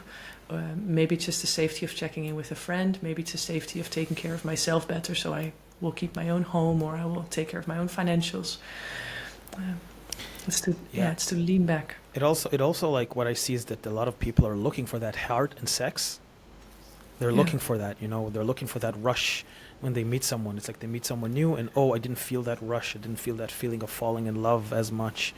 Speaker 2: Maybe just the safety of checking in with a friend. Maybe it's the safety of taking care of myself better, so I will keep my own home, or I will take care of my own financials. It's to lean back.
Speaker 1: It also like what I see is that a lot of people are looking for that heart and sex. They're looking for that, you know, they're looking for that rush when they meet someone. It's like they meet someone new and, oh, I didn't feel that rush. I didn't feel that feeling of falling in love as much.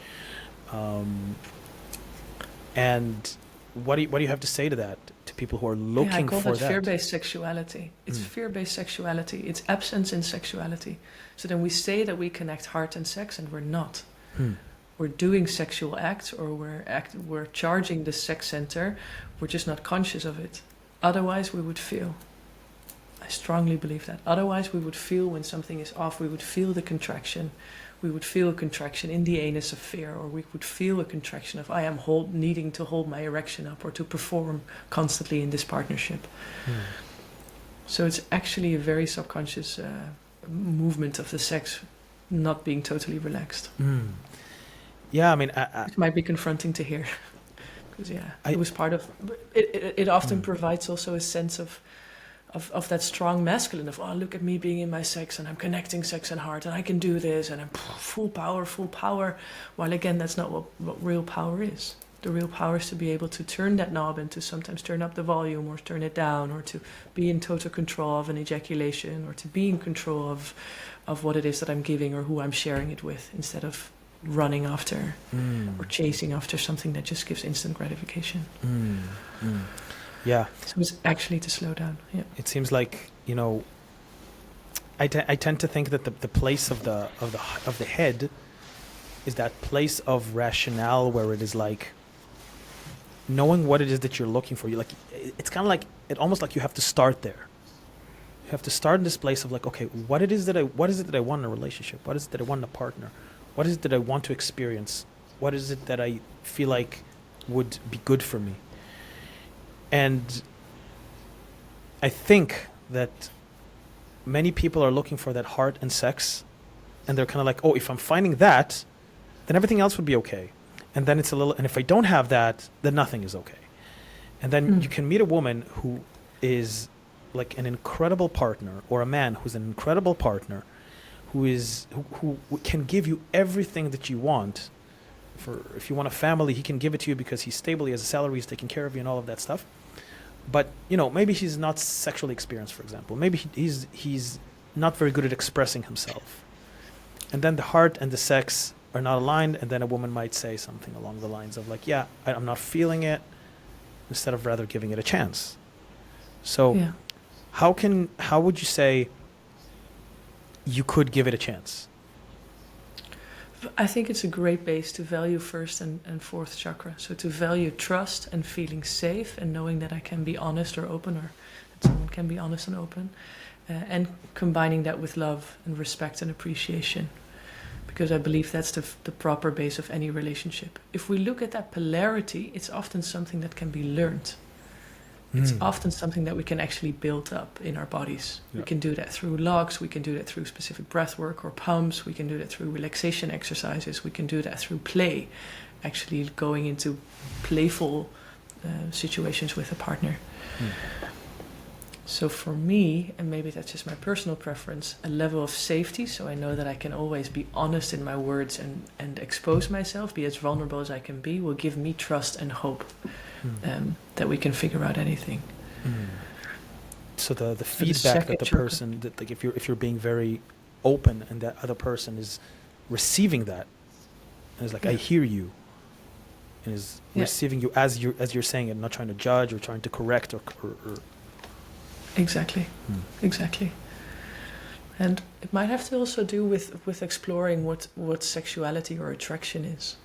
Speaker 1: And what do you have to say to that, to people who are looking for that?
Speaker 2: I call that fear-based sexuality. It's fear-based sexuality. It's absence in sexuality. So then we say that we connect heart and sex, and we're not. We're doing sexual acts, or we're charging the sex center. We're just not conscious of it. Otherwise, we would feel. I strongly believe that. Otherwise, we would feel when something is off. We would feel the contraction. We would feel a contraction in the anus of fear, or we would feel a contraction of I am needing to hold my erection up, or to perform constantly in this partnership. So it's actually a very subconscious movement of the sex not being totally relaxed.
Speaker 1: Yeah, I mean,
Speaker 2: it might be confronting to hear, because it was part of it. It often provides also a sense of that strong masculine of, oh, look at me being in my sex, and I'm connecting sex and heart, and I can do this, and I'm full power. While again, that's not what real power is. The real power is to be able to turn that knob and to sometimes turn up the volume or turn it down, or to be in total control of an ejaculation, or to be in control of what it is that I'm giving or who I'm sharing it with, instead of running after or chasing after something that just gives instant gratification.
Speaker 1: Yeah.
Speaker 2: So it's actually to slow down. Yeah.
Speaker 1: It seems like, you know, I tend to think that the place of the head is that place of rationale, where it is like knowing what it is that you're looking for. You like, it's kind of like, it almost like you have to start there. You have to start in this place of like, okay, what is it that I want in a relationship? What is it that I want in a partner? What is it that I want to experience? What is it that I feel like would be good for me? And I think that many people are looking for that heart and sex, and they're kind of like, oh, if I'm finding that, then everything else would be okay. And then it's a little, and if I don't have that, then nothing is okay. And then you can meet a woman who is like an incredible partner, or a man who's an incredible partner, who can give you everything that you want. If you want a family, he can give it to you because he's stable, he has a salary, he's taking care of you and all of that stuff. But, you know, maybe he's not sexually experienced, for example. Maybe he's not very good at expressing himself. And then the heart and the sex are not aligned, and then a woman might say something along the lines of like, yeah, I'm not feeling it. instead of rather giving it a chance. So
Speaker 2: Yeah.
Speaker 1: how would you say you could give it a chance?
Speaker 2: I think it's a great base to value first and fourth chakra. So to value trust and feeling safe and knowing that I can be honest or open, or that someone can be honest and open, and combining that with love and respect and appreciation. Because I believe that's the proper base of any relationship. If we look at that polarity, it's often something that can be learned. It's often something that we can actually build up in our bodies.
Speaker 1: Yeah.
Speaker 2: We can do that through logs, we can do that through specific breath work or pumps, we can do that through relaxation exercises, we can do that through play, actually going into playful situations with a partner. So for me, and maybe that's just my personal preference, a level of safety, so I know that I can always be honest in my words and expose myself, be as vulnerable as I can be, will give me trust and hope that we can figure out anything.
Speaker 1: So the feedback that the person, that like if you're being very open and that other person is receiving that, and is like, I hear you, and is receiving you as you're saying it, not trying to judge or trying to correct or
Speaker 2: Exactly. Exactly. And it might have to also do with exploring what sexuality or attraction is.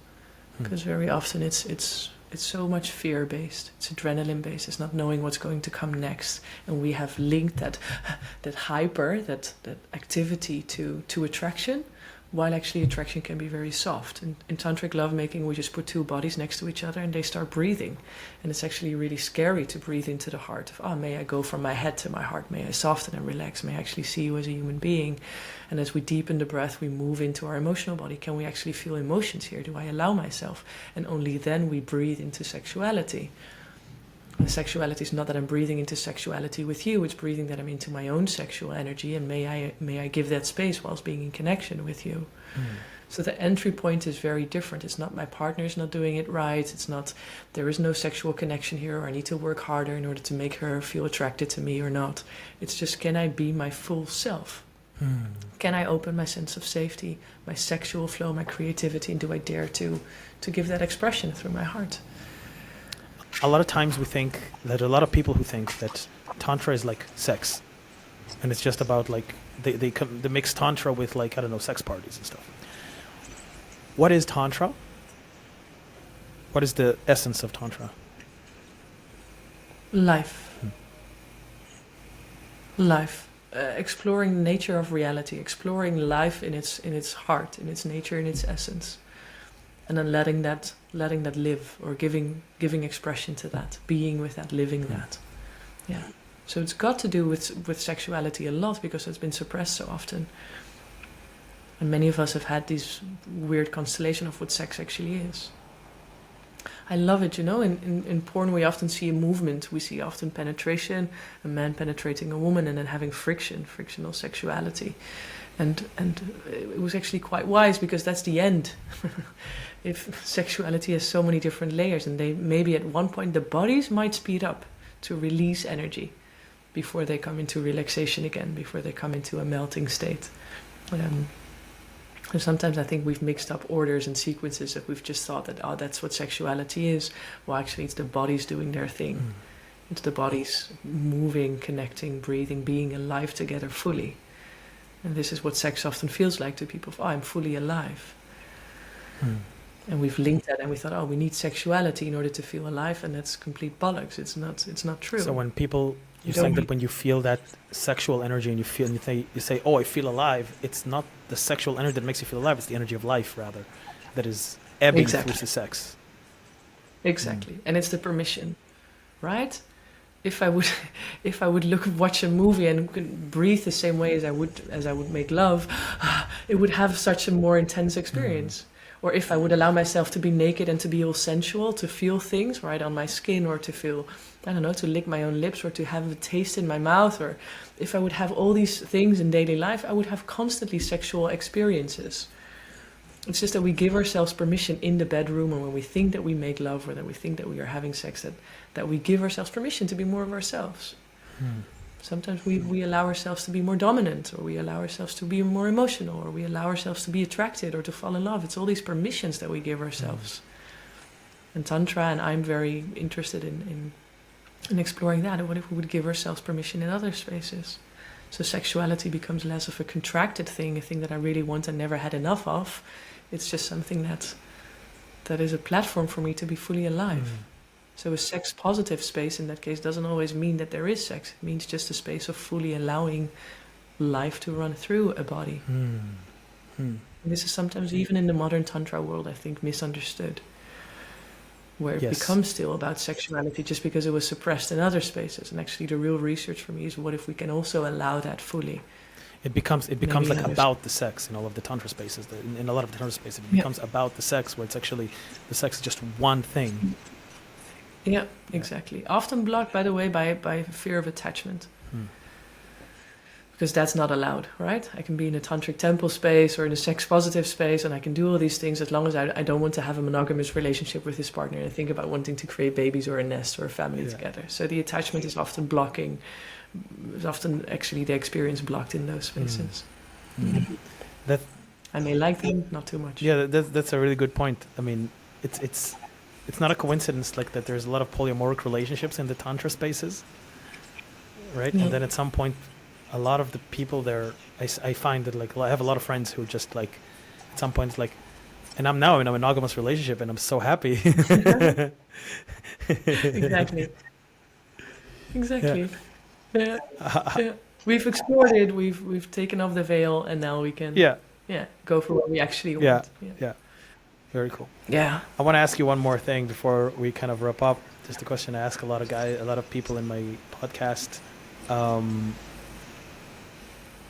Speaker 2: Because very often it's so much fear-based, it's adrenaline-based, it's not knowing what's going to come next. And we have linked that hyper, that activity to attraction, while actually attraction can be very soft. In tantric lovemaking, we just put two bodies next to each other and they start breathing. And it's actually really scary to breathe into the heart of, may I go from my head to my heart? May I soften and relax? May I actually see you as a human being? And as we deepen the breath, we move into our emotional body. Can we actually feel emotions here? Do I allow myself? And only then we breathe into sexuality. And sexuality is not that I'm breathing into sexuality with you, it's breathing that I'm into my own sexual energy, and may I give that space whilst being in connection with you. So the entry point is very different. It's not my partner's not doing it right, it's not there is no sexual connection here, or I need to work harder in order to make her feel attracted to me or not. It's just, can I be my full self? Can I open my sense of safety, my sexual flow, my creativity, and do I dare to give that expression through my heart?
Speaker 1: A lot of times we think that a lot of people who think that Tantra is like sex, and it's just about like they mix Tantra with like, I don't know, sex parties and stuff. What is Tantra? What is the essence of Tantra?
Speaker 2: Life. Life. Exploring the nature of reality, exploring life in its heart, in its nature, in its essence. And then letting that live, or giving expression to that, being with that, living that. Yeah. So it's got to do with sexuality a lot, because it's been suppressed so often. And many of us have had this weird constellation of what sex actually is. I love it, in porn we often see a movement. We see often penetration, a man penetrating a woman, and then having frictional sexuality. And it was actually quite wise, because that's the end. If sexuality has so many different layers, and they maybe at one point the bodies might speed up to release energy before they come into relaxation again, before they come into a melting state. And sometimes I think we've mixed up orders and sequences, that we've just thought that, that's what sexuality is. Well, actually it's the bodies doing their thing. It's the bodies moving, connecting, breathing, being alive together fully. And this is what sex often feels like to people. I'm fully alive. And we've linked that, and we thought, we need sexuality in order to feel alive, and that's complete bollocks. It's not true.
Speaker 1: So when people, you're saying that when you feel that sexual energy and you say, I feel alive, it's not the sexual energy that makes you feel alive, it's the energy of life, rather, that is ebbing through the sex.
Speaker 2: Exactly. And it's the permission, right? If I would watch a movie and breathe the same way as I would make love, it would have such a more intense experience. Or if I would allow myself to be naked and to be all sensual, to feel things right on my skin, or to feel, to lick my own lips, or to have a taste in my mouth, or if I would have all these things in daily life, I would have constantly sexual experiences. It's just that we give ourselves permission in the bedroom, or when we think that we make love, or that we think that we are having sex, that we give ourselves permission to be more of ourselves. Sometimes we allow ourselves to be more dominant, or we allow ourselves to be more emotional, or we allow ourselves to be attracted or to fall in love. It's all these permissions that we give ourselves. and Tantra, and I'm very interested in exploring that. And what if we would give ourselves permission in other spaces? So sexuality becomes less of a contracted thing, a thing that I really want and never had enough of. It's just something that is a platform for me to be fully alive. So a sex positive space in that case doesn't always mean that there is sex. It means just a space of fully allowing life to run through a body. And this is sometimes, even in the modern Tantra world, I think misunderstood, where it becomes still about sexuality just because it was suppressed in other spaces. And actually the real research for me is, what if we can also allow that fully?
Speaker 1: It becomes like about the sex in all of the Tantra spaces. In a lot of the Tantra spaces, it becomes about the sex, where it's actually, the sex is just one thing.
Speaker 2: Yeah, exactly. Often blocked, by the way, by fear of attachment. Because that's not allowed, right? I can be in a tantric temple space or in a sex positive space, and I can do all these things as long as I don't want to have a monogamous relationship with this partner and think about wanting to create babies or a nest or a family together. So the attachment is often blocking, is often actually the experience blocked in those spaces.
Speaker 1: That
Speaker 2: I may like them, not too much.
Speaker 1: Yeah, that's a really good point. I mean, it's not a coincidence like that there's a lot of polyamoric relationships in the Tantra spaces, right? And then at some point, a lot of the people there, I find that, like, I have a lot of friends who just, like, at some point, like, and I'm now in a monogamous relationship and I'm so happy. Exactly. Yeah. We've explored it, we've taken off the veil, and now we can go for what we actually want. Yeah. Very cool.
Speaker 2: Yeah. I
Speaker 1: want to ask you one more thing before we kind of wrap up. Just a question I ask a lot of people in my podcast.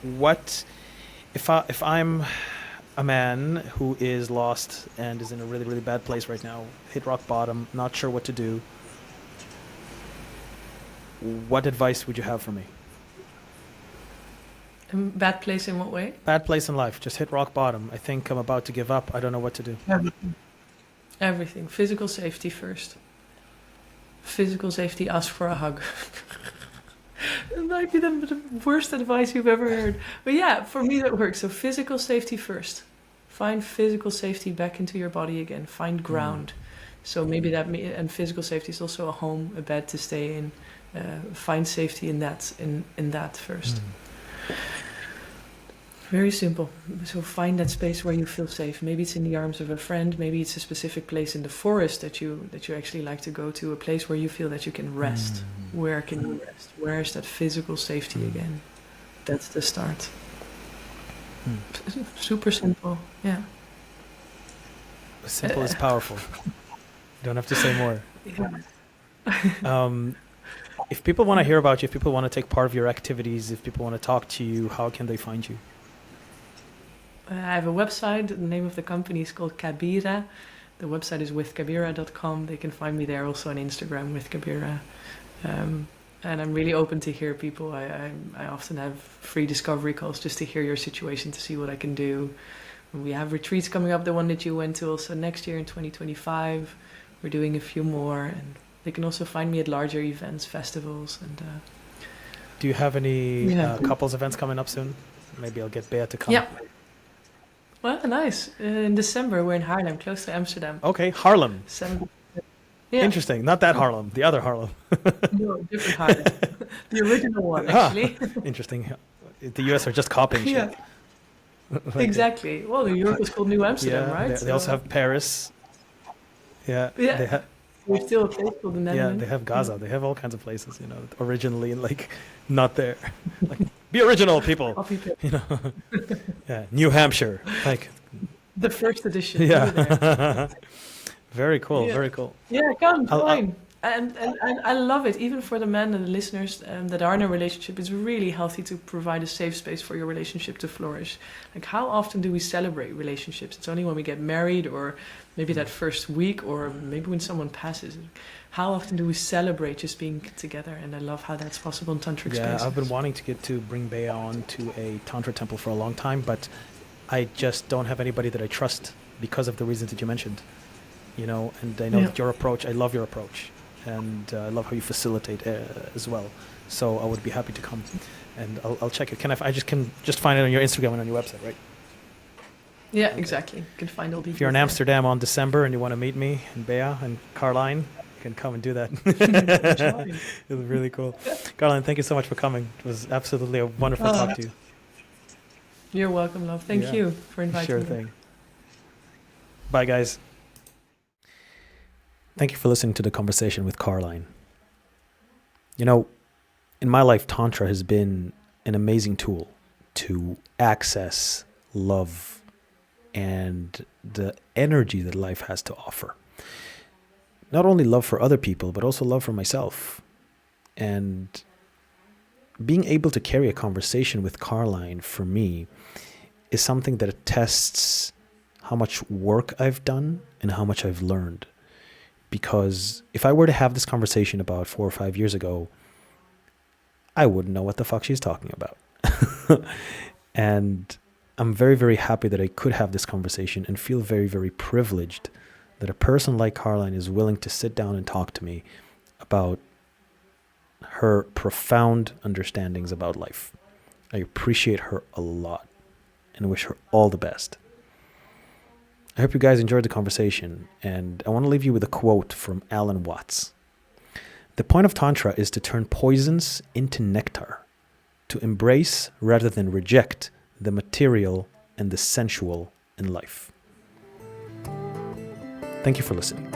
Speaker 1: What if I'm a man who is lost and is in a really, really bad place right now, hit rock bottom, not sure what to do? What advice would you have for me?
Speaker 2: Bad place in what way?
Speaker 1: Bad place in life. Just hit rock bottom. I think I'm about to give up. I don't know what to do.
Speaker 2: Everything. Physical safety first. Physical safety, ask for a hug. It might be the worst advice you've ever heard. But yeah, for me that works. So physical safety first. Find physical safety back into your body again. Find ground. So maybe and physical safety is also a home, a bed to stay in. Find safety in that first. Very simple. So find that space where you feel safe. Maybe it's in the arms of a friend. Maybe it's a specific place in the forest that you actually like to go to. A place where you feel that you can rest. Where can you rest? Where is that physical safety again? That's the start. Super simple. Yeah.
Speaker 1: Simple is powerful. You don't have to say more. If people want to hear about you, if people want to take part of your activities, if people want to talk to you, how can they find you?
Speaker 2: I have a website. The name of the company is called Kabira. The website is withkabira.com. They can find me there, also on Instagram with Kabira. And I'm really open to hear people. I often have free discovery calls just to hear your situation, to see what I can do. We have retreats coming up, the one that you went to also next year in 2025. We're doing a few more, and they can also find me at larger events, festivals. And
Speaker 1: do you have any couples events coming up soon? Maybe I'll get Bea to come.
Speaker 2: Yeah. Well, nice. In December, we're in Haarlem, close to Amsterdam.
Speaker 1: Okay, Haarlem.
Speaker 2: Yeah.
Speaker 1: Interesting. Not that Haarlem, the other Haarlem.
Speaker 2: No, different Haarlem. The original one, actually.
Speaker 1: Interesting. The US are just copying shit.
Speaker 2: Exactly. Well, New York was called New Amsterdam, right?
Speaker 1: They also have Paris. Yeah.
Speaker 2: We're still a place called the Netherlands.
Speaker 1: Yeah, they have Gaza. They have all kinds of places, originally, like, not there. Like, be original, people. New Hampshire, like
Speaker 2: the first edition.
Speaker 1: Yeah. Very cool. Very cool.
Speaker 2: Yeah, come join. And I love it, even for the men and the listeners that are in a relationship. It's really healthy to provide a safe space for your relationship to flourish. Like, how often do we celebrate relationships? It's only when we get married, or maybe that first week, or maybe when someone passes. How often do we celebrate just being together? And I love how that's possible in tantric spaces.
Speaker 1: I've been wanting to bring Bea on to a tantra temple for a long time, but I just don't have anybody that I trust because of the reasons that you mentioned. And I know that your approach, I love your approach. And I love how you facilitate as well. So I would be happy to come, and I'll check it. I can just find it on your Instagram and on your website, right?
Speaker 2: Yeah, exactly. You can find all details.
Speaker 1: If you're in
Speaker 2: there.
Speaker 1: Amsterdam on December and you want to meet me and Bea and Karlijn, you can come and do that. It was really cool. Karlijn, thank you so much for coming. It was absolutely a wonderful talk to you.
Speaker 2: You're welcome, love. Thank you for inviting
Speaker 1: Sure
Speaker 2: me.
Speaker 1: thing. Bye, guys. Thank you for listening to the conversation with Karlijn. You know, in my life, Tantra has been an amazing tool to access love and the energy that life has to offer. Not only love for other people, but also love for myself. And being able to carry a conversation with Karlijn for me is something that attests how much work I've done and how much I've learned. Because if I were to have this conversation about 4 or 5 years ago, I wouldn't know what the fuck she's talking about. And I'm very, very happy that I could have this conversation and feel very, very privileged that a person like Karlijn is willing to sit down and talk to me about her profound understandings about life. I appreciate her a lot and wish her all the best. I hope you guys enjoyed the conversation, and I want to leave you with a quote from Alan Watts. The point of Tantra is to turn poisons into nectar, to embrace rather than reject the material and the sensual in life. Thank you for listening.